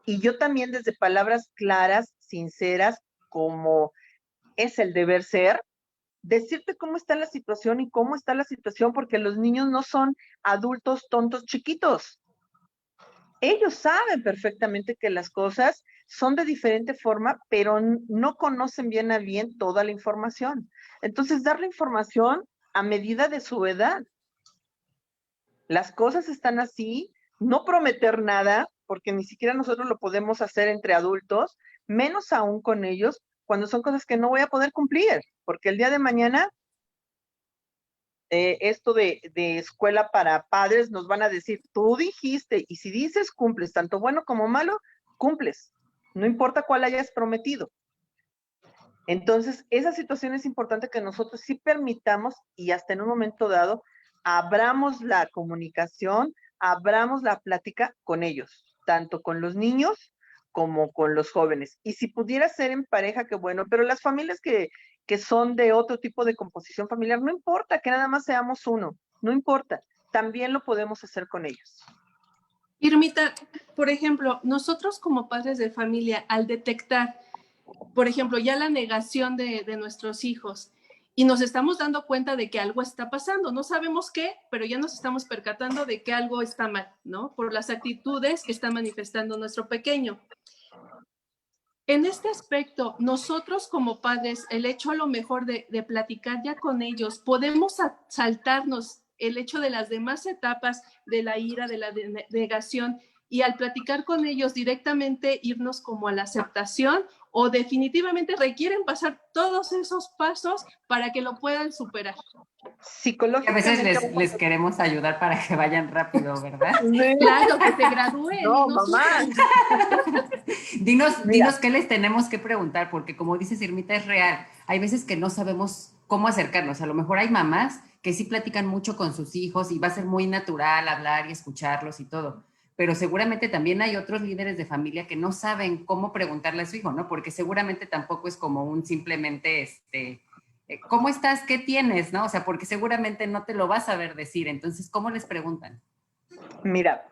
Y yo también desde palabras claras, sinceras, como es el deber ser, decirte cómo está la situación y cómo está la situación, porque los niños no son adultos tontos chiquitos. Ellos saben perfectamente que las cosas son de diferente forma, pero no conocen bien a bien toda la información. Entonces, dar la información a medida de su edad. Las cosas están así, no prometer nada, porque ni siquiera nosotros lo podemos hacer entre adultos, menos aún con ellos, cuando son cosas que no voy a poder cumplir, porque el día de mañana esto de escuela para padres nos van a decir, tú dijiste, y si dices, cumples, tanto bueno como malo, cumples, no importa cuál hayas prometido. Entonces, esa situación es importante que nosotros sí permitamos y hasta en un momento dado, abramos la comunicación, abramos la plática con ellos, tanto con los niños como con los jóvenes. Y si pudiera ser en pareja, qué bueno, pero las familias que son de otro tipo de composición familiar, no importa que nada más seamos uno, no importa, también lo podemos hacer con ellos. Irmita, por ejemplo, nosotros como padres de familia, al detectar, por ejemplo, ya la negación de nuestros hijos y nos estamos dando cuenta de que algo está pasando, no sabemos qué, pero ya nos estamos percatando de que algo está mal, ¿no? Por las actitudes que está manifestando nuestro pequeño. En este aspecto, nosotros como padres, el hecho a lo mejor de platicar ya con ellos, podemos saltarnos el hecho de las demás etapas de la ira, de la negación, y al platicar con ellos directamente irnos como a la aceptación, o definitivamente requieren pasar todos esos pasos para que lo puedan superar. A veces Psicológicamente. les queremos ayudar para que vayan rápido, ¿verdad? Claro, que se gradúen. No, y no mamá. Dinos qué les tenemos que preguntar, porque como dices, Irmita, es real. Hay veces que no sabemos cómo acercarnos. A lo mejor hay mamás que sí platican mucho con sus hijos y va a ser muy natural hablar y escucharlos y todo. Pero seguramente también hay otros líderes de familia que no saben cómo preguntarle a su hijo, ¿no? Porque seguramente tampoco es como un simplemente, ¿cómo estás? ¿Qué tienes? ¿No? O sea, porque seguramente no te lo vas a saber decir. Entonces, ¿cómo les preguntan? Mira,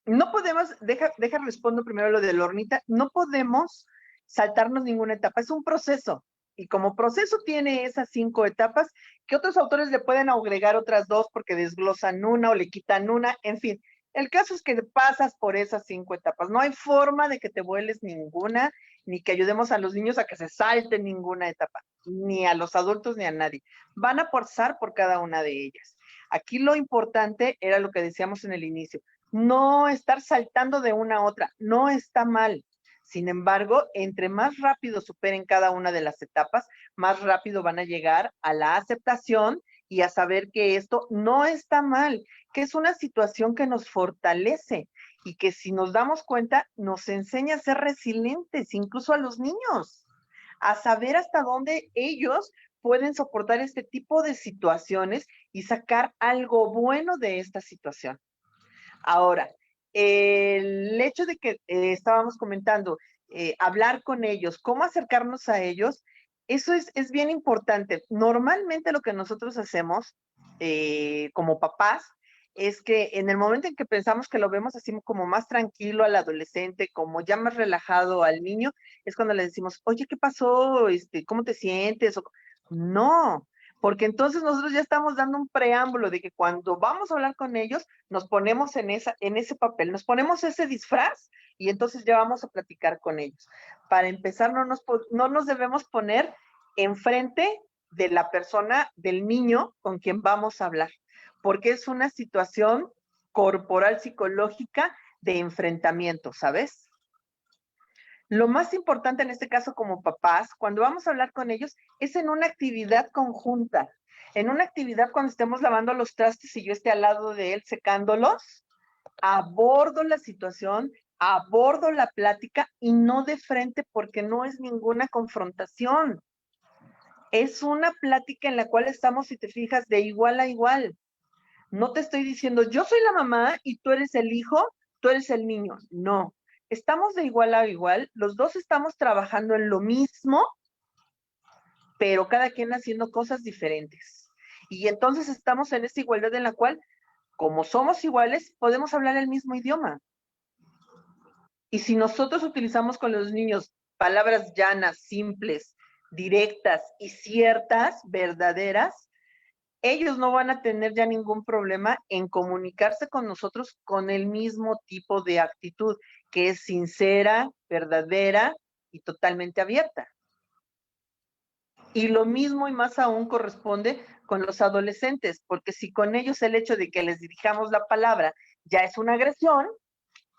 no podemos, deja respondo primero lo de la hornita, no podemos saltarnos ninguna etapa, es un proceso. Y como proceso tiene esas 5 etapas, que otros autores le pueden agregar otras 2 porque desglosan una o le quitan una, en fin. El caso es que pasas por esas 5 etapas. No hay forma de que te vueles ninguna, ni que ayudemos a los niños a que se salten ninguna etapa, ni a los adultos ni a nadie. Van a pasar por cada una de ellas. Aquí lo importante era lo que decíamos en el inicio, no estar saltando de una a otra, no está mal. Sin embargo, entre más rápido superen cada una de las etapas, más rápido van a llegar a la aceptación y a saber que esto no está mal, que es una situación que nos fortalece y que si nos damos cuenta nos enseña a ser resilientes, incluso a los niños, a saber hasta dónde ellos pueden soportar este tipo de situaciones y sacar algo bueno de esta situación. Ahora, el hecho de que estábamos comentando, hablar con ellos, cómo acercarnos a ellos, eso es bien importante. Normalmente lo que nosotros hacemos como papás es que en el momento en que pensamos que lo vemos así como más tranquilo al adolescente, como ya más relajado al niño, es cuando le decimos, oye, ¿qué pasó? ¿Cómo te sientes? No, porque entonces nosotros ya estamos dando un preámbulo de que cuando vamos a hablar con ellos, nos ponemos en ese papel, nos ponemos ese disfraz y entonces ya vamos a platicar con ellos. Para empezar, no nos debemos poner enfrente de la persona, del niño con quien vamos a hablar, porque es una situación corporal, psicológica de enfrentamiento, ¿sabes? Lo más importante en este caso como papás, cuando vamos a hablar con ellos, es en una actividad conjunta. En una actividad cuando estemos lavando los trastes y yo esté al lado de él secándolos, abordo la situación abordo la plática y no de frente porque no es ninguna confrontación. Es una plática en la cual estamos, si te fijas, de igual a igual. No te estoy diciendo, yo soy la mamá y tú eres el hijo, tú eres el niño. No, estamos de igual a igual, los dos estamos trabajando en lo mismo, pero cada quien haciendo cosas diferentes. Y entonces estamos en esa igualdad en la cual, como somos iguales, podemos hablar el mismo idioma. Y si nosotros utilizamos con los niños palabras llanas, simples, directas y ciertas, verdaderas, ellos no van a tener ya ningún problema en comunicarse con nosotros con el mismo tipo de actitud, que es sincera, verdadera y totalmente abierta. Y lo mismo y más aún corresponde con los adolescentes, porque si con ellos el hecho de que les dirijamos la palabra ya es una agresión,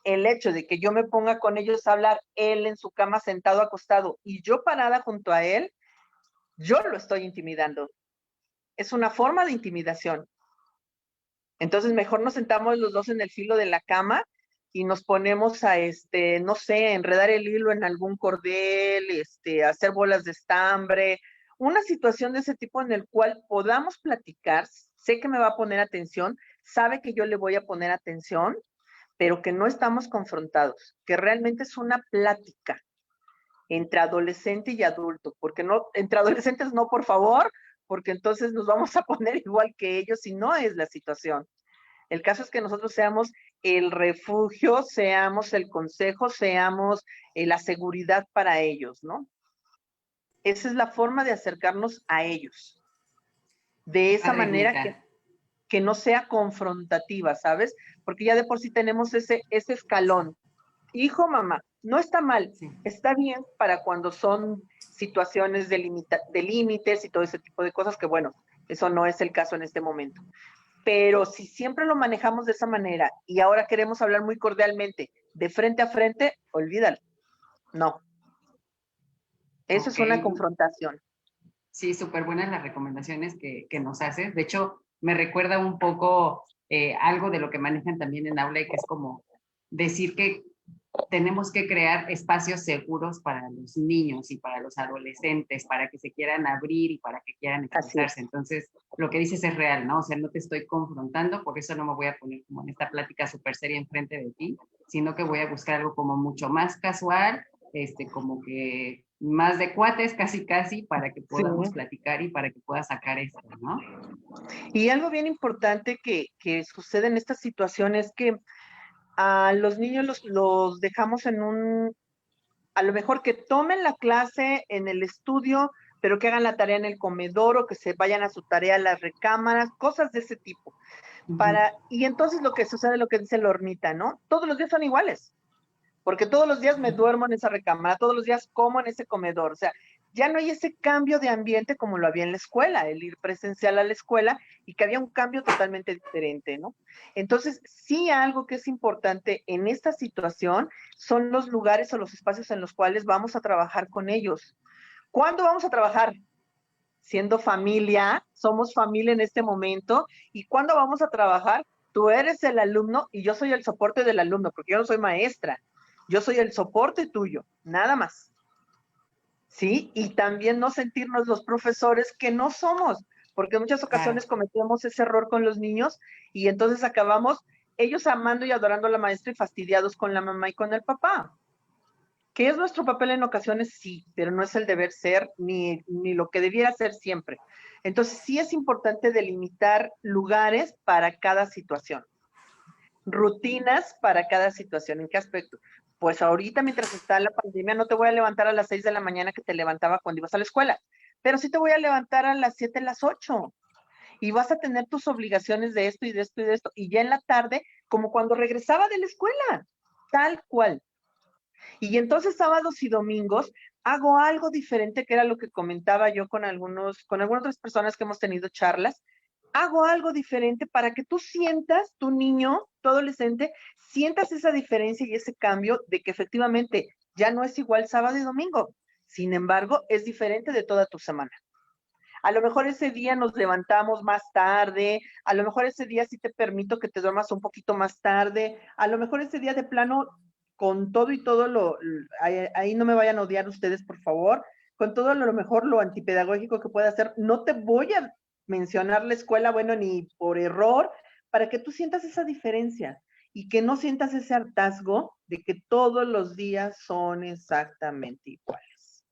el hecho de que yo me ponga con ellos a hablar, él en su cama sentado acostado y yo parada junto a él, yo lo estoy intimidando. Es una forma de intimidación. Entonces mejor nos sentamos los dos en el filo de la cama y nos ponemos a, no sé, enredar el hilo en algún cordel, hacer bolas de estambre, una situación de ese tipo en el cual podamos platicar, sé que me va a poner atención, sabe que yo le voy a poner atención, pero que no estamos confrontados, que realmente es una plática entre adolescente y adulto, porque no, entre adolescentes no, por favor, porque entonces nos vamos a poner igual que ellos y no es la situación. El caso es que nosotros seamos el refugio, seamos el consejo, seamos la seguridad para ellos, ¿no? Esa es la forma de acercarnos a ellos. De esa manera que no sea confrontativa, ¿sabes? Porque ya de por sí tenemos ese escalón. Hijo, mamá, no está mal, sí. Está bien para cuando son situaciones de límites y todo ese tipo de cosas, que bueno, eso no es el caso en este momento. Pero si siempre lo manejamos de esa manera y ahora queremos hablar muy cordialmente, de frente a frente, olvídalo. No. Eso es una confrontación. Sí, súper buenas las recomendaciones que nos haces. De hecho, me recuerda un poco algo de lo que manejan también en aula y que es como decir que tenemos que crear espacios seguros para los niños y para los adolescentes, para que se quieran abrir y para que quieran expresarse. Entonces, lo que dices es real, ¿no? O sea, no te estoy confrontando, por eso no me voy a poner como en esta plática súper seria enfrente de ti, sino que voy a buscar algo como mucho más casual, como que más de cuates, casi, para que podamos platicar y para que puedas sacar esto, ¿no? Y algo bien importante que sucede en esta situación es que a los niños los dejamos en a lo mejor que tomen la clase en el estudio, pero que hagan la tarea en el comedor o que se vayan a su tarea a las recámaras, cosas de ese tipo. Y entonces lo que sucede, lo que dice la hormita, ¿no? Todos los días son iguales, porque todos los días me duermo en esa recámara, todos los días como en ese comedor, o sea, ya no hay ese cambio de ambiente como lo había en la escuela, el ir presencial a la escuela y que había un cambio totalmente diferente, ¿no? Entonces, sí, algo que es importante en esta situación son los lugares o los espacios en los cuales vamos a trabajar con ellos. ¿Cuándo vamos a trabajar? Siendo familia, somos familia en este momento. ¿Y cuándo vamos a trabajar? Tú eres el alumno y yo soy el soporte del alumno, porque yo no soy maestra. Yo soy el soporte tuyo, nada más. ¿Sí? Y también no sentirnos los profesores que no somos, porque en muchas ocasiones cometemos ese error con los niños y entonces acabamos ellos amando y adorando a la maestra y fastidiados con la mamá y con el papá. ¿Qué es nuestro papel en ocasiones? Sí, pero no es el deber ser ni lo que debiera ser siempre. Entonces sí es importante delimitar lugares para cada situación, rutinas para cada situación. ¿En qué aspecto? Pues ahorita mientras está la pandemia no te voy a levantar a las 6 de la mañana que te levantaba cuando ibas a la escuela, pero sí te voy a levantar a las 7, las 8 y vas a tener tus obligaciones de esto y de esto y de esto y ya en la tarde como cuando regresaba de la escuela, tal cual. Y entonces sábados y domingos hago algo diferente, que era lo que comentaba yo con algunas otras personas que hemos tenido charlas. Hago algo diferente para que tú sientas, tu niño, tu adolescente, sientas esa diferencia y ese cambio de que efectivamente ya no es igual sábado y domingo. Sin embargo, es diferente de toda tu semana. A lo mejor ese día nos levantamos más tarde, a lo mejor ese día sí te permito que te duermas un poquito más tarde, a lo mejor ese día de plano con todo y todo ahí no me vayan a odiar ustedes, por favor, con todo lo mejor, lo antipedagógico que pueda hacer, no te voy a mencionar la escuela, bueno, ni por error, para que tú sientas esa diferencia y que no sientas ese hartazgo de que todos los días son exactamente iguales.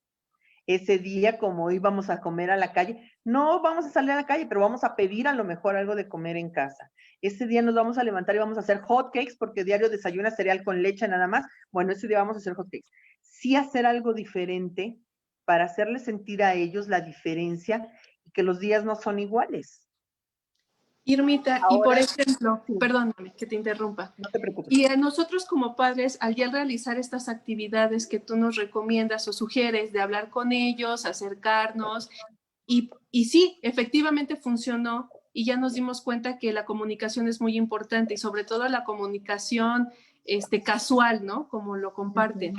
Ese día, como íbamos a comer a la calle, no vamos a salir a la calle, pero vamos a pedir a lo mejor algo de comer en casa. Ese día nos vamos a levantar y vamos a hacer hot cakes, porque diario desayuna cereal con leche nada más. Bueno, ese día vamos a hacer hot cakes. Sí hacer algo diferente para hacerles sentir a ellos la diferencia y que los días no son iguales. Irmita, Ahora, y por ejemplo, sí. Perdóname que te interrumpa. No te preocupes. Y a nosotros como padres, al ya realizar estas actividades que tú nos recomiendas o sugieres de hablar con ellos, acercarnos, y sí, efectivamente funcionó y ya nos dimos cuenta que la comunicación es muy importante y sobre todo la comunicación casual, ¿no? Como lo comparten.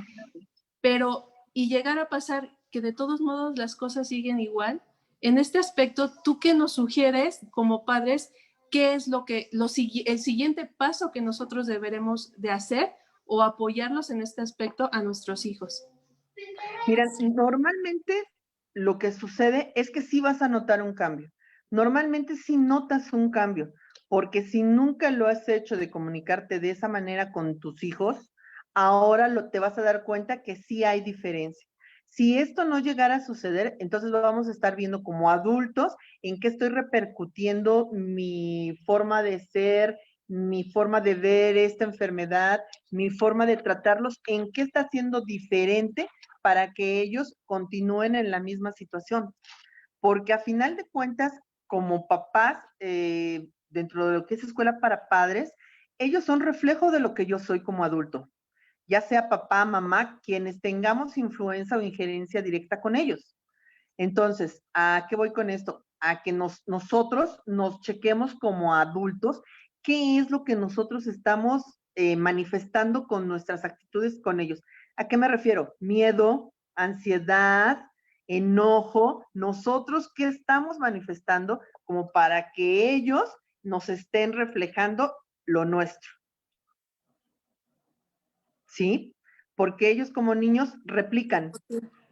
Pero, y llegar a pasar que de todos modos las cosas siguen igual. En este aspecto, ¿tú qué nos sugieres como padres? ¿Qué es el siguiente paso que nosotros deberemos de hacer o apoyarlos en este aspecto a nuestros hijos? Mira, normalmente lo que sucede es que sí vas a notar un cambio. Normalmente sí notas un cambio, porque si nunca lo has hecho de comunicarte de esa manera con tus hijos, ahora te vas a dar cuenta que sí hay diferencia. Si esto no llegara a suceder, entonces vamos a estar viendo como adultos en qué estoy repercutiendo mi forma de ser, mi forma de ver esta enfermedad, mi forma de tratarlos, en qué está siendo diferente para que ellos continúen en la misma situación. Porque a final de cuentas, como papás, dentro de lo que es escuela para padres, ellos son reflejo de lo que yo soy como adulto. Ya sea papá, mamá, quienes tengamos influencia o injerencia directa con ellos. Entonces, ¿a qué voy con esto? A que nosotros nos chequemos como adultos qué es lo que nosotros estamos manifestando con nuestras actitudes con ellos. ¿A qué me refiero? Miedo, ansiedad, enojo. Nosotros, ¿qué estamos manifestando como para que ellos nos estén reflejando lo nuestro? ¿Sí? Porque ellos como niños replican.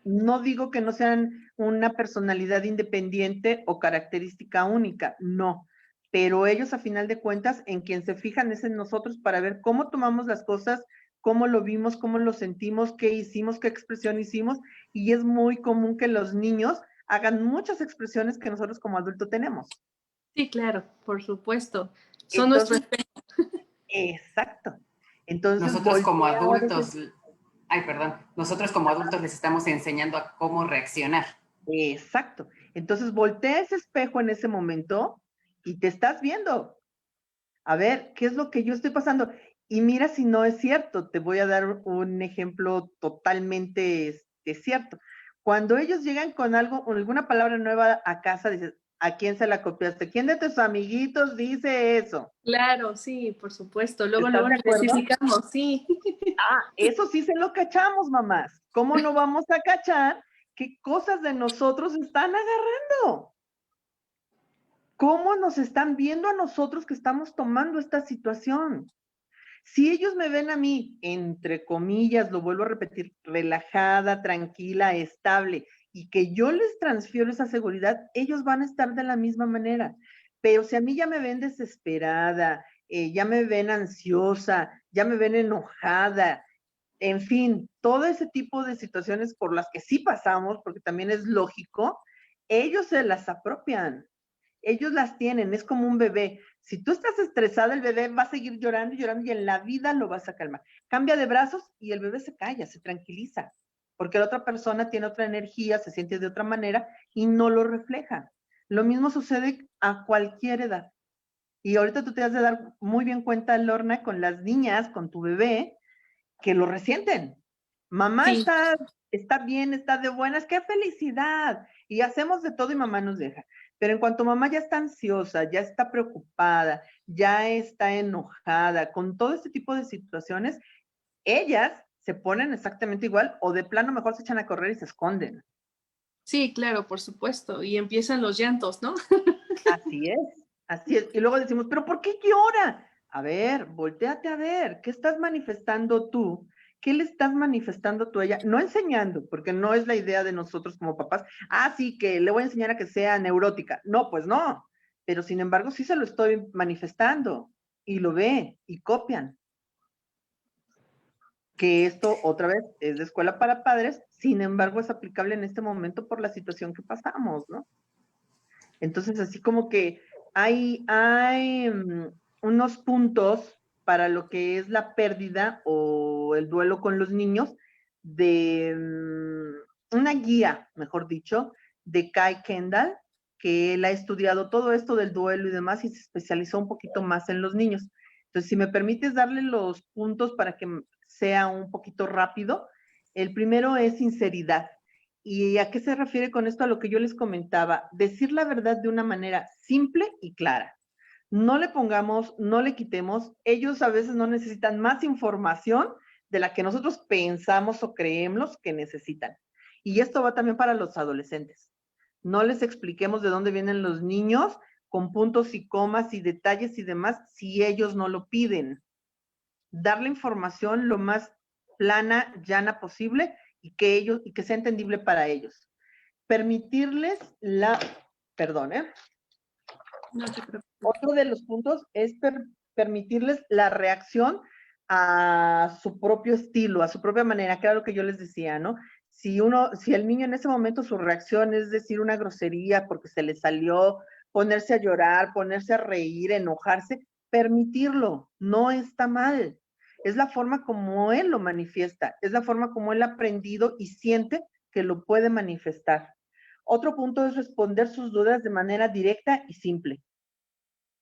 No digo que no sean una personalidad independiente o característica única, no. Pero ellos, a final de cuentas, en quien se fijan es en nosotros para ver cómo tomamos las cosas, cómo lo vimos, cómo lo sentimos, qué hicimos, qué expresión hicimos. Y es muy común que los niños hagan muchas expresiones que nosotros como adultos tenemos. Sí, claro, por supuesto. Son nuestros. Exacto. Entonces, nosotros como adultos les estamos enseñando a cómo reaccionar. Exacto. Entonces, voltea ese espejo en ese momento y te estás viendo. A ver, ¿qué es lo que yo estoy pasando? Y mira si no es cierto. Te voy a dar un ejemplo totalmente cierto. Cuando ellos llegan con algo, con alguna palabra nueva a casa, dices, ¿a quién se la copiaste? ¿Quién de tus amiguitos dice eso? Claro, sí, por supuesto. Luego ¿Estás de acuerdo? especificamos, sí. Eso sí se lo cachamos, mamás. ¿Cómo no vamos a cachar qué cosas de nosotros están agarrando? ¿Cómo nos están viendo a nosotros que estamos tomando esta situación? Si ellos me ven a mí, entre comillas, lo vuelvo a repetir, relajada, tranquila, estable, y que yo les transfiero esa seguridad, ellos van a estar de la misma manera. Pero si a mí ya me ven desesperada, ya me ven ansiosa, ya me ven enojada, en fin, todo ese tipo de situaciones por las que sí pasamos, porque también es lógico, ellos se las apropian. Ellos las tienen, es como un bebé. Si tú estás estresada, el bebé va a seguir llorando y llorando y en la vida lo vas a calmar. Cambia de brazos y el bebé se calla, se tranquiliza, porque la otra persona tiene otra energía, se siente de otra manera y no lo refleja. Lo mismo sucede a cualquier edad. Y ahorita tú te has de dar muy bien cuenta, Lorna, con las niñas, con tu bebé, que lo resienten. Mamá Sí. está bien, está de buenas, qué felicidad. Y hacemos de todo y mamá nos deja. Pero en cuanto mamá ya está ansiosa, ya está preocupada, ya está enojada, con todo este tipo de situaciones, ellas se ponen exactamente igual o de plano mejor se echan a correr y se esconden. Sí, claro, por supuesto. Y empiezan los llantos, ¿no? Así es, así es. Y luego decimos, ¿pero por qué llora? A ver, voltéate a ver, ¿qué estás manifestando tú? ¿Qué le estás manifestando tú a ella? No enseñando, porque no es la idea de nosotros como papás. Ah, sí, que le voy a enseñar a que sea neurótica. No, pues no. Pero sin embargo, sí se lo estoy manifestando y lo ve y copian. Que esto, otra vez, es de escuela para padres, sin embargo, es aplicable en este momento por la situación que pasamos, ¿no? Entonces, así como que hay unos puntos para lo que es la pérdida o el duelo con los niños de una guía, mejor dicho, de Kai Kendall, que él ha estudiado todo esto del duelo y demás y se especializó un poquito más en los niños. Entonces, si me permites darle los puntos para que sea un poquito rápido, el primero es sinceridad. ¿Y a qué se refiere con esto? A lo que yo les comentaba, decir la verdad de una manera simple y clara. No le pongamos, no le quitemos. Ellos a veces no necesitan más información de la que nosotros pensamos o creemos que necesitan. Y esto va también para los adolescentes. No les expliquemos de dónde vienen los niños con puntos y comas y detalles y demás si ellos no lo piden. Dar la información lo más plana, llana posible y que sea entendible para ellos. Permitirles perdón, No te preocupes. otro de los puntos es permitirles la reacción a su propio estilo, a su propia manera, que era lo que yo les decía, ¿no? Si el niño en ese momento su reacción es decir una grosería porque se le salió, ponerse a llorar, ponerse a reír, enojarse, permitirlo, no está mal. Es la forma como él lo manifiesta, es la forma como él ha aprendido y siente que lo puede manifestar. Otro punto es responder sus dudas de manera directa y simple.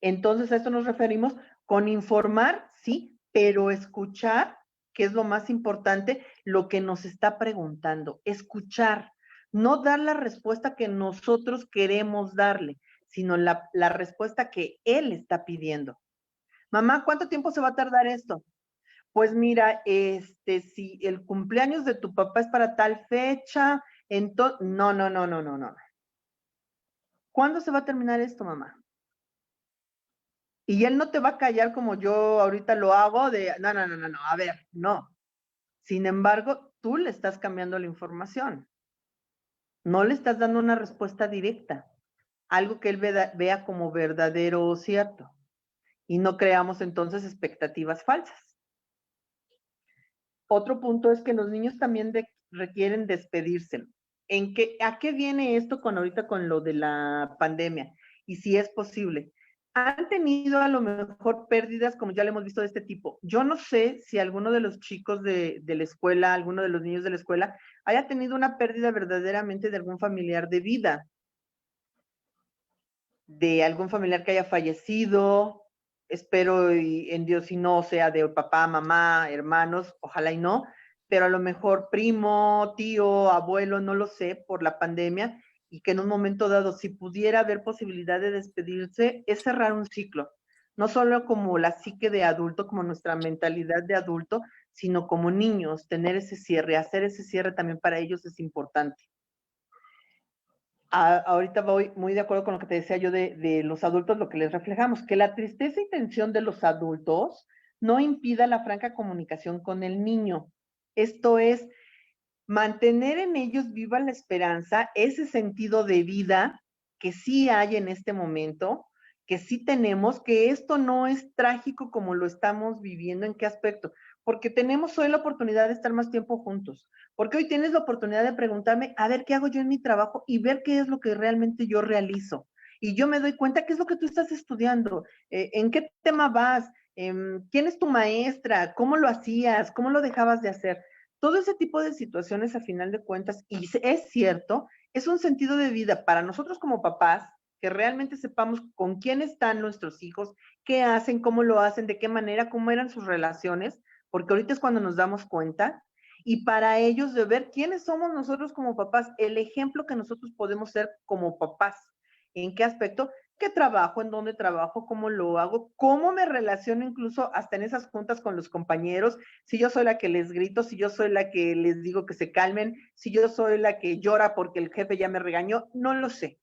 Entonces, a esto nos referimos con informar, sí, pero escuchar, que es lo más importante, lo que nos está preguntando. Escuchar, no dar la respuesta que nosotros queremos darle, sino la respuesta que él está pidiendo. Mamá, ¿cuánto tiempo se va a tardar esto? Pues mira, si el cumpleaños de tu papá es para tal fecha, entonces, no. ¿Cuándo se va a terminar esto, mamá? Y él no te va a callar como yo ahorita lo hago de, no, a ver, no. Sin embargo, tú le estás cambiando la información. No le estás dando una respuesta directa, algo que él vea como verdadero o cierto. Y no creamos entonces expectativas falsas. Otro punto es que los niños también requieren despedirse. ¿A qué viene esto ahorita con lo de la pandemia? Y si es posible. Han tenido a lo mejor pérdidas, como ya le hemos visto, de este tipo. Yo no sé si alguno de los chicos de la escuela, alguno de los niños de la escuela, haya tenido una pérdida verdaderamente de algún familiar de vida, de algún familiar que haya fallecido. Espero en Dios y no sea de papá, mamá, hermanos, ojalá y no, pero a lo mejor primo, tío, abuelo, no lo sé, por la pandemia, y que en un momento dado, si pudiera haber posibilidad de despedirse, es cerrar un ciclo, no solo como la psique de adulto, como nuestra mentalidad de adulto, sino como niños, tener ese cierre, hacer ese cierre también para ellos es importante. Ahorita voy muy de acuerdo con lo que te decía yo de los adultos, lo que les reflejamos, que la tristeza y tensión de los adultos no impida la franca comunicación con el niño. Esto es mantener en ellos viva la esperanza, ese sentido de vida que sí hay en este momento, que sí tenemos, que esto no es trágico como lo estamos viviendo. ¿En qué aspecto? Porque tenemos hoy la oportunidad de estar más tiempo juntos, porque hoy tienes la oportunidad de preguntarme, a ver, ¿qué hago yo en mi trabajo? Y ver qué es lo que realmente yo realizo. Y yo me doy cuenta qué es lo que tú estás estudiando, en qué tema vas, quién es tu maestra, cómo lo hacías, cómo lo dejabas de hacer. Todo ese tipo de situaciones, a final de cuentas, y es cierto, es un sentido de vida para nosotros como papás, que realmente sepamos con quién están nuestros hijos, qué hacen, cómo lo hacen, de qué manera, cómo eran sus relaciones, porque ahorita es cuando nos damos cuenta, y para ellos de ver quiénes somos nosotros como papás, el ejemplo que nosotros podemos ser como papás. ¿En qué aspecto? ¿Qué trabajo? ¿En dónde trabajo? ¿Cómo lo hago? ¿Cómo me relaciono incluso hasta en esas juntas con los compañeros? Si yo soy la que les grito, si yo soy la que les digo que se calmen, si yo soy la que llora porque el jefe ya me regañó, no lo sé.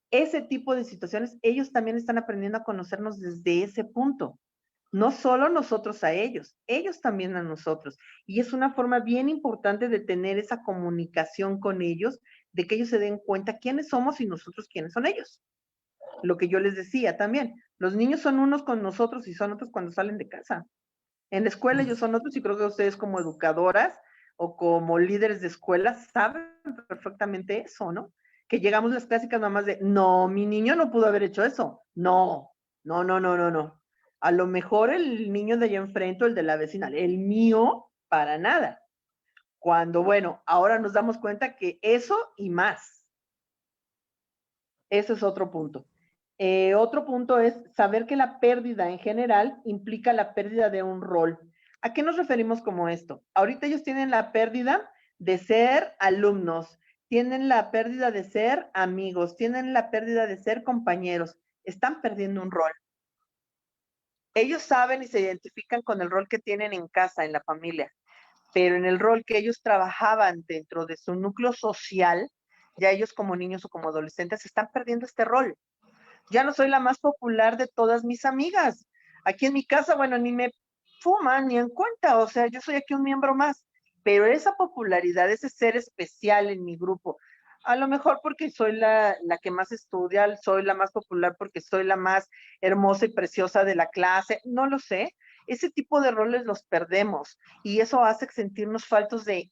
Ese tipo de situaciones, ellos también están aprendiendo a conocernos desde ese punto. No solo nosotros a ellos también a nosotros. Y es una forma bien importante de tener esa comunicación con ellos, de que ellos se den cuenta quiénes somos y nosotros quiénes son ellos. Lo que yo les decía también, los niños son unos con nosotros y son otros cuando salen de casa. En la escuela ellos son otros y creo que ustedes como educadoras o como líderes de escuela saben perfectamente eso, ¿no? Que llegamos las clásicas mamás de, no, mi niño no pudo haber hecho eso. No, no, no, no, no, no. A lo mejor el niño de allá enfrente o el de la vecina, el mío, para nada. Cuando, bueno, ahora nos damos cuenta que eso y más. Ese es otro punto. Otro punto es saber que la pérdida en general implica la pérdida de un rol. ¿A qué nos referimos como esto? Ahorita ellos tienen la pérdida de ser alumnos, tienen la pérdida de ser amigos, tienen la pérdida de ser compañeros. Están perdiendo un rol. Ellos saben y se identifican con el rol que tienen en casa, en la familia, pero en el rol que ellos trabajaban dentro de su núcleo social, ya ellos como niños o como adolescentes están perdiendo este rol. Ya no soy la más popular de todas mis amigas. Aquí en mi casa, bueno, ni me fuman ni en cuenta, o sea, yo soy aquí un miembro más, pero esa popularidad, ese ser especial en mi grupo, a lo mejor porque soy la que más estudia, soy la más popular porque soy la más hermosa y preciosa de la clase, no lo sé. Ese tipo de roles los perdemos y eso hace sentirnos faltos de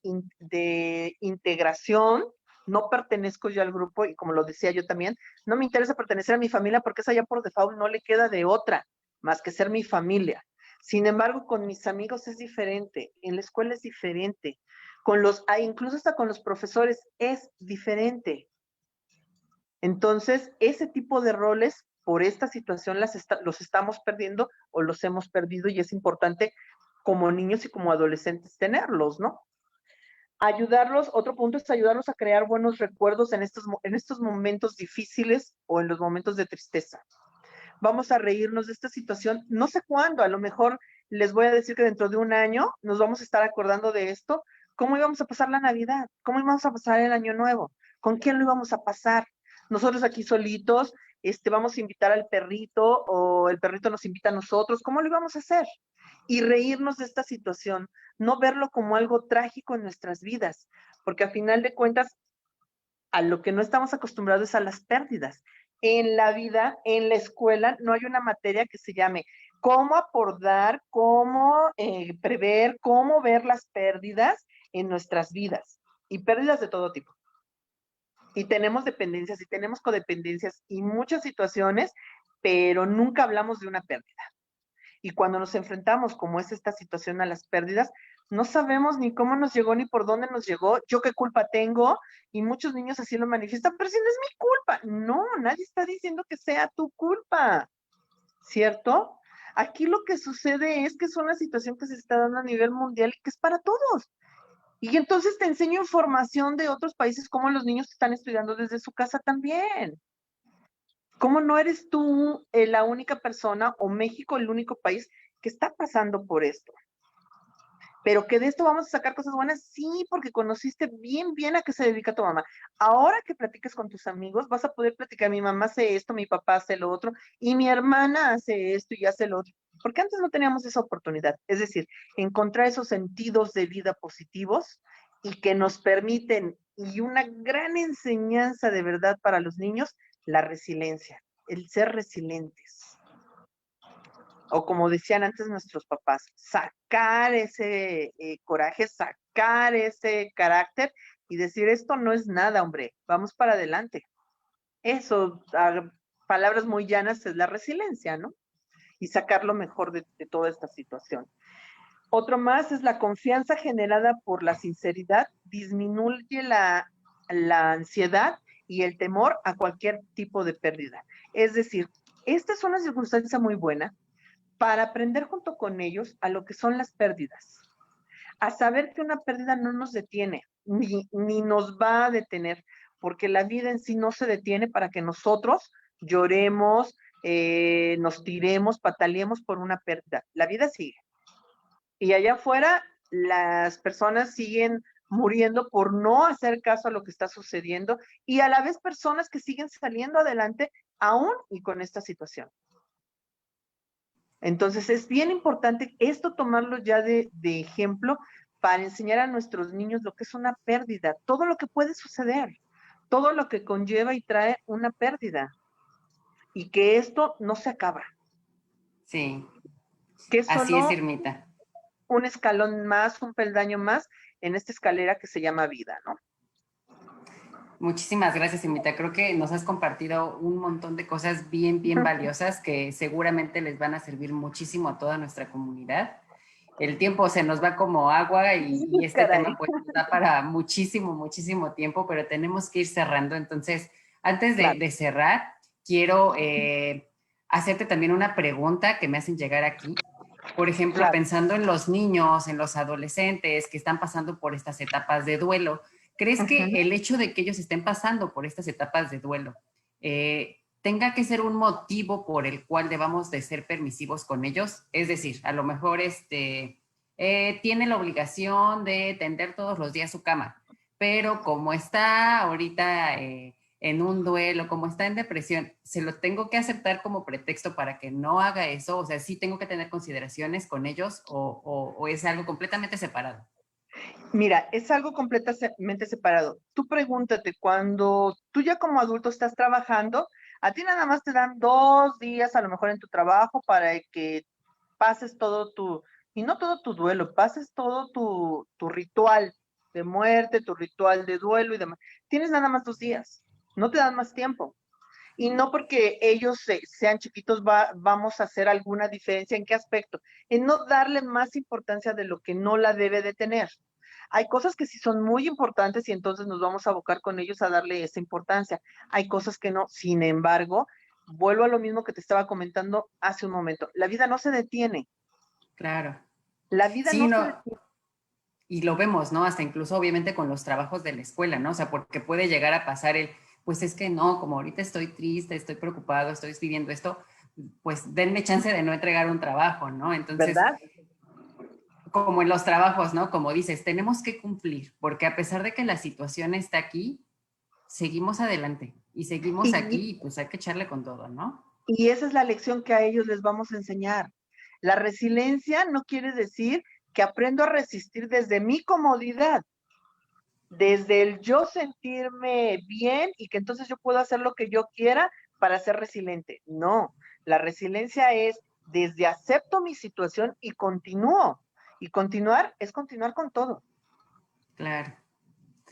integración. No pertenezco yo al grupo y como lo decía yo también, no me interesa pertenecer a mi familia porque esa ya por default no le queda de otra más que ser mi familia. Sin embargo, con mis amigos es diferente, en la escuela es diferente, incluso hasta con los profesores es diferente. Entonces, ese tipo de roles, por esta situación, los estamos perdiendo o los hemos perdido y es importante como niños y como adolescentes tenerlos, ¿no? Ayudarlos, otro punto es ayudarlos a crear buenos recuerdos en estos momentos difíciles o en los momentos de tristeza. Vamos a reírnos de esta situación, no sé cuándo, a lo mejor les voy a decir que dentro de un año nos vamos a estar acordando de esto, cómo íbamos a pasar la Navidad, cómo íbamos a pasar el Año Nuevo, con quién lo íbamos a pasar. Nosotros aquí solitos, vamos a invitar al perrito o el perrito nos invita a nosotros, ¿cómo lo íbamos a hacer? Y reírnos de esta situación, no verlo como algo trágico en nuestras vidas, porque a final de cuentas, a lo que no estamos acostumbrados es a las pérdidas. En la vida, en la escuela, no hay una materia que se llame cómo abordar, cómo prever, cómo ver las pérdidas en nuestras vidas y pérdidas de todo tipo. Y tenemos dependencias y tenemos codependencias y muchas situaciones, pero nunca hablamos de una pérdida. Y cuando nos enfrentamos, como es esta situación a las pérdidas, no sabemos ni cómo nos llegó ni por dónde nos llegó, yo qué culpa tengo, y muchos niños así lo manifiestan, pero si no es mi culpa. No, nadie está diciendo que sea tu culpa, ¿cierto? Aquí lo que sucede es que es una situación que se está dando a nivel mundial y que es para todos. Y entonces te enseño información de otros países, cómo los niños están estudiando desde su casa también. ¿Cómo no eres tú la única persona o México el único país que está pasando por esto? Pero que de esto vamos a sacar cosas buenas, sí, porque conociste bien a qué se dedica tu mamá. Ahora que platiques con tus amigos, vas a poder platicar, mi mamá hace esto, mi papá hace lo otro, y mi hermana hace esto y hace lo otro. Porque antes no teníamos esa oportunidad. Es decir, encontrar esos sentidos de vida positivos y que nos permiten, y una gran enseñanza de verdad para los niños, la resiliencia, el ser resilientes. O como decían antes nuestros papás, sacar ese coraje, sacar ese carácter y decir, esto no es nada, hombre, vamos para adelante. Eso, a palabras muy llanas, es la resiliencia, ¿no? Y sacar lo mejor de toda esta situación. Otro más es la confianza generada por la sinceridad, disminuye la ansiedad y el temor a cualquier tipo de pérdida. Es decir, esta es una circunstancia muy buena para aprender junto con ellos a lo que son las pérdidas, a saber que una pérdida no nos detiene, ni nos va a detener, porque la vida en sí no se detiene para que nosotros lloremos, nos tiremos, pataleemos por una pérdida. La vida sigue. Y allá afuera, las personas siguen muriendo por no hacer caso a lo que está sucediendo y a la vez personas que siguen saliendo adelante aún y con esta situación. Entonces es bien importante esto tomarlo ya de ejemplo para enseñar a nuestros niños lo que es una pérdida, todo lo que puede suceder, todo lo que conlleva y trae una pérdida, y que esto no se acaba, Sí, que es así es, solo Irmita. un escalón más, un peldaño más en esta escalera que se llama vida, ¿no? Muchísimas gracias, Irmita. Creo que nos has compartido un montón de cosas bien, bien valiosas que seguramente les van a servir muchísimo a toda nuestra comunidad. El tiempo se nos va como agua y este Caray. tema pues nos da para muchísimo, muchísimo tiempo, pero tenemos que ir cerrando. Entonces, antes Claro. de cerrar, quiero hacerte también una pregunta que me hacen llegar aquí. Por ejemplo, Claro. pensando en los niños, en los adolescentes que están pasando por estas etapas de duelo, ¿crees que el hecho de que ellos estén pasando por estas etapas de duelo tenga que ser un motivo por el cual debamos de ser permisivos con ellos? Es decir, a lo mejor tiene la obligación de tender todos los días su cama, pero como está ahorita en un duelo, como está en depresión, ¿se lo tengo que aceptar como pretexto para que no haga eso? O sea, ¿sí tengo que tener consideraciones con ellos o es algo completamente separado? Mira, es algo completamente separado. Tú pregúntate, cuando tú ya como adulto estás trabajando, a ti nada más te dan 2 días a lo mejor en tu trabajo para que pases todo y no todo tu duelo, pases todo tu ritual de muerte, tu ritual de duelo y demás. Tienes nada más 2 días, no te dan más tiempo. Y no porque ellos sean chiquitos vamos a hacer alguna diferencia. ¿En qué aspecto? En no darle más importancia de lo que no la debe de tener. Hay cosas que sí son muy importantes y entonces nos vamos a abocar con ellos a darle esa importancia. Hay cosas que no. Sin embargo, vuelvo a lo mismo que te estaba comentando hace un momento. La vida no se detiene. Claro. La vida Sí, no se no, detiene. y lo vemos, ¿no? Hasta incluso obviamente con los trabajos de la escuela, ¿no? O sea, porque puede llegar a pasar pues es que no, como ahorita estoy triste, estoy preocupado, estoy viviendo esto, pues denme chance de no entregar un trabajo, ¿no? Entonces, ¿Verdad? como en los trabajos, ¿no? Como dices, tenemos que cumplir, porque a pesar de que la situación está aquí, seguimos adelante y seguimos Y, aquí y pues hay que echarle con todo, ¿no? y esa es la lección que a ellos les vamos a enseñar. La resiliencia no quiere decir que aprendo a resistir desde mi comodidad, desde el yo sentirme bien y que entonces yo puedo hacer lo que yo quiera para ser resiliente. No, la resiliencia es desde acepto mi situación y continúo. Y continuar es continuar con todo. Claro.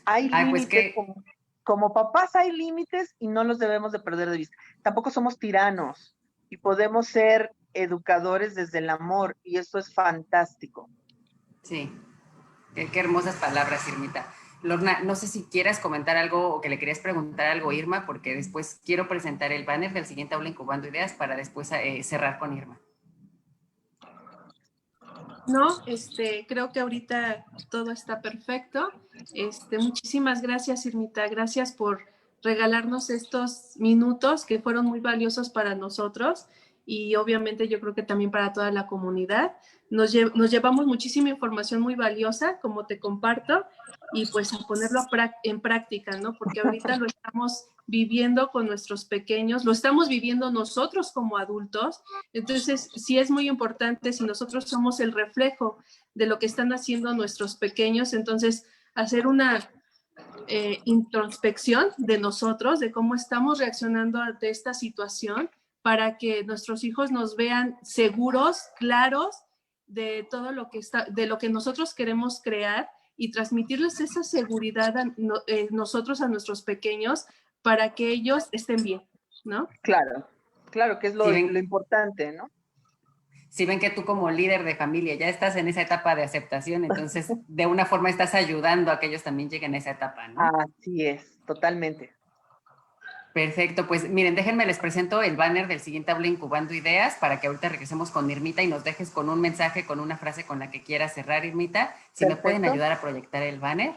Hay Ay, pues límites, que como papás hay límites y no los debemos de perder de vista. Tampoco somos tiranos y podemos ser educadores desde el amor y eso es fantástico. sí, qué hermosas palabras, Irmita. Lorna, no sé si quieras comentar algo o que le querías preguntar algo, Irma, porque después quiero presentar el banner del siguiente Aula Incubando Ideas para después cerrar con Irma. No, creo que ahorita todo está perfecto. Muchísimas gracias, Irmita. Gracias por regalarnos estos minutos que fueron muy valiosos para nosotros y obviamente yo creo que también para toda la comunidad. Nos llevamos muchísima información muy valiosa, como te comparto, y pues a ponerlo en práctica, ¿no? Porque ahorita lo estamos viviendo con nuestros pequeños, lo estamos viviendo nosotros como adultos. Entonces, sí es muy importante, si nosotros somos el reflejo de lo que están haciendo nuestros pequeños, entonces hacer una introspección de nosotros, de cómo estamos reaccionando ante esta situación, para que nuestros hijos nos vean seguros, claros de todo lo que de lo que nosotros queremos crear y transmitirles esa seguridad nosotros a nuestros pequeños para que ellos estén bien, ¿no? Claro, claro que es Si lo ven, importante, ¿no? si ven que tú como líder de familia ya estás en esa etapa de aceptación, entonces de una forma estás ayudando a que ellos también lleguen a esa etapa, ¿no? Así es, totalmente. Perfecto, pues miren, déjenme les presento el banner del siguiente Aula Incubando Ideas para que ahorita regresemos con Irmita y nos dejes con un mensaje, con una frase con la que quieras cerrar, Irmita. Si me pueden Perfecto. ayudar a proyectar el banner.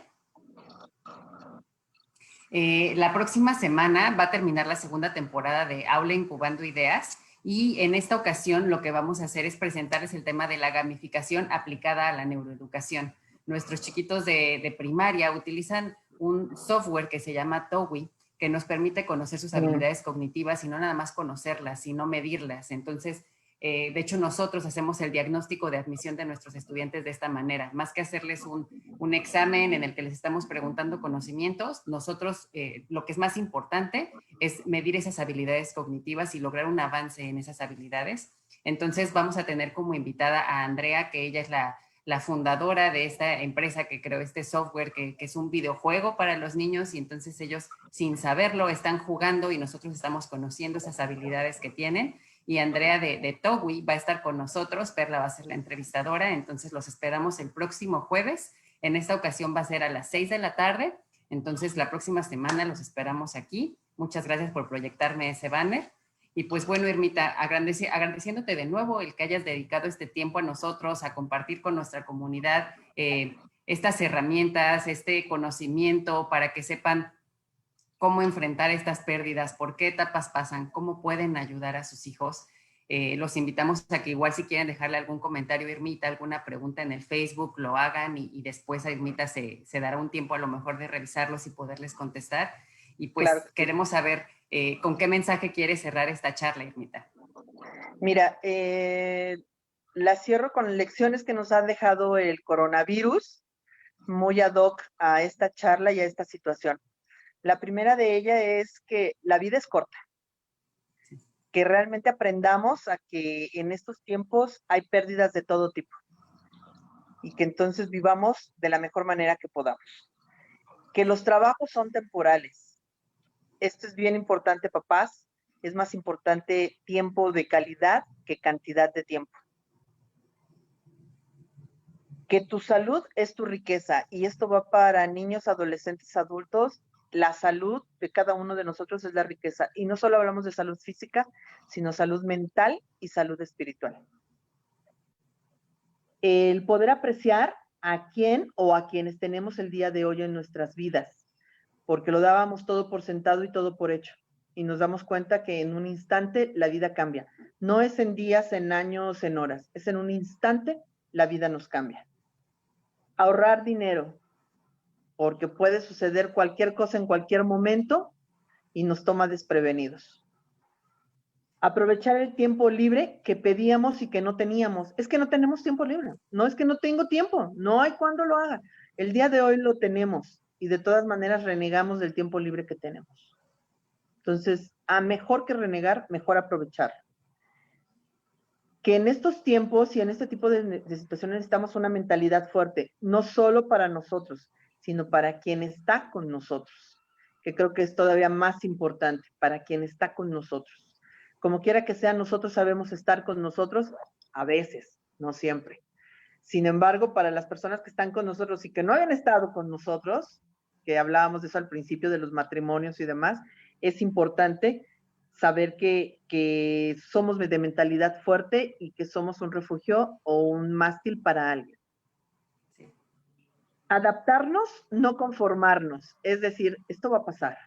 La próxima semana va a terminar la segunda temporada de Aula Incubando Ideas y en esta ocasión lo que vamos a hacer es presentarles el tema de la gamificación aplicada a la neuroeducación. Nuestros chiquitos de primaria utilizan un software que se llama TOWI, que nos permite conocer sus habilidades cognitivas y no nada más conocerlas, sino medirlas. Entonces, De hecho, nosotros hacemos el diagnóstico de admisión de nuestros estudiantes de esta manera. Más que hacerles un examen en el que les estamos preguntando conocimientos, nosotros lo que es más importante es medir esas habilidades cognitivas y lograr un avance en esas habilidades. Entonces vamos a tener como invitada a Andrea, que ella es la fundadora de esta empresa que creó este software, que es un videojuego para los niños, y entonces ellos, sin saberlo, están jugando y nosotros estamos conociendo esas habilidades que tienen. Y Andrea de Towi va a estar con nosotros, Perla va a ser la entrevistadora, entonces los esperamos el próximo jueves. En esta ocasión va a ser a las 6 de la tarde, entonces la próxima semana los esperamos aquí. Muchas gracias por proyectarme ese banner. Y pues bueno, Irmita, agradeciéndote de nuevo el que hayas dedicado este tiempo a nosotros, a compartir con nuestra comunidad estas herramientas, este conocimiento para que sepan cómo enfrentar estas pérdidas, por qué etapas pasan, cómo pueden ayudar a sus hijos. Los invitamos a que igual si quieren dejarle algún comentario a Irmita, alguna pregunta en el Facebook, lo hagan y después a Irmita se dará un tiempo a lo mejor de revisarlos y poderles contestar. Y pues claro, queremos saber con qué mensaje quiere cerrar esta charla, Irmita. Mira, la cierro con lecciones que nos ha dejado el coronavirus, muy ad hoc a esta charla y a esta situación. La primera de ellas es que la vida es corta, que realmente aprendamos a que en estos tiempos hay pérdidas de todo tipo y que entonces vivamos de la mejor manera que podamos. Que los trabajos son temporales. Esto es bien importante, papás. Es más importante tiempo de calidad que cantidad de tiempo. Que tu salud es tu riqueza y esto va para niños, adolescentes, adultos. La salud de cada uno de nosotros es la riqueza. Y no solo hablamos de salud física, sino salud mental y salud espiritual. El poder apreciar a quién o a quienes tenemos el día de hoy en nuestras vidas, porque lo dábamos todo por sentado y todo por hecho. Y nos damos cuenta que en un instante la vida cambia. No es en días, en años, en horas. Es en un instante la vida nos cambia. Ahorrar dinero, porque puede suceder cualquier cosa en cualquier momento y nos toma desprevenidos. Aprovechar el tiempo libre que pedíamos y que no teníamos. Es que no tenemos tiempo libre. No es que no tengo tiempo. No hay cuando lo haga. El día de hoy lo tenemos y de todas maneras renegamos del tiempo libre que tenemos. Entonces, a mejor que renegar, mejor aprovechar. Que en estos tiempos y en este tipo de situaciones necesitamos una mentalidad fuerte, no solo para nosotros, sino para quien está con nosotros, que creo que es todavía más importante, para quien está con nosotros. Como quiera que sea, nosotros sabemos estar con nosotros a veces, no siempre. Sin embargo, para las personas que están con nosotros y que no habían estado con nosotros, que hablábamos de eso al principio de los matrimonios y demás, es importante saber que somos de mentalidad fuerte y que somos un refugio o un mástil para alguien. Sí. Adaptarnos, no conformarnos. Es decir, esto va a pasar.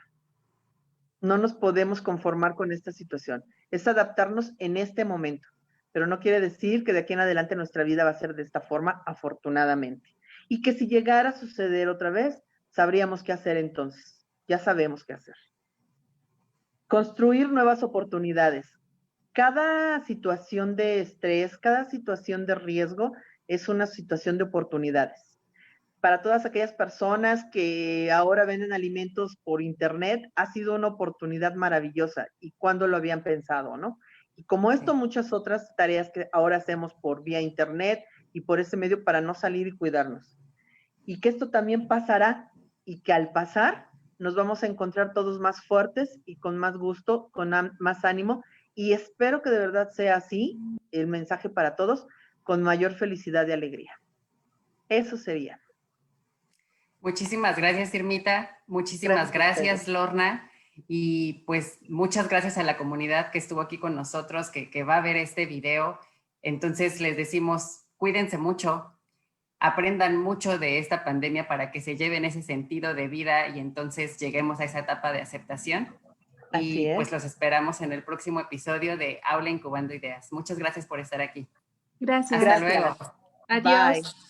No nos podemos conformar con esta situación. Es adaptarnos en este momento. Pero no quiere decir que de aquí en adelante nuestra vida va a ser de esta forma, afortunadamente. Y que si llegara a suceder otra vez, sabríamos qué hacer entonces. Ya sabemos qué hacer. Construir nuevas oportunidades. Cada situación de estrés, cada situación de riesgo es una situación de oportunidades. Para todas aquellas personas que ahora venden alimentos por internet, ha sido una oportunidad maravillosa. ¿Y cuándo lo habían pensado, no? Y como esto, muchas otras tareas que ahora hacemos por vía internet y por ese medio para no salir y cuidarnos. Y que esto también pasará y que al pasar nos vamos a encontrar todos más fuertes y con más gusto, con más ánimo. Y espero que de verdad sea así el mensaje para todos, con mayor felicidad y alegría. Eso sería. Muchísimas gracias, Irmita. Muchísimas gracias, Lorna. Y pues muchas gracias a la comunidad que estuvo aquí con nosotros, que va a ver este video. Entonces les decimos, cuídense mucho, aprendan mucho de esta pandemia para que se lleven ese sentido de vida y entonces lleguemos a esa etapa de aceptación. Y pues los esperamos en el próximo episodio de Aula Incubando Ideas. Muchas gracias por estar aquí. Gracias. Hasta luego. Adiós. Bye.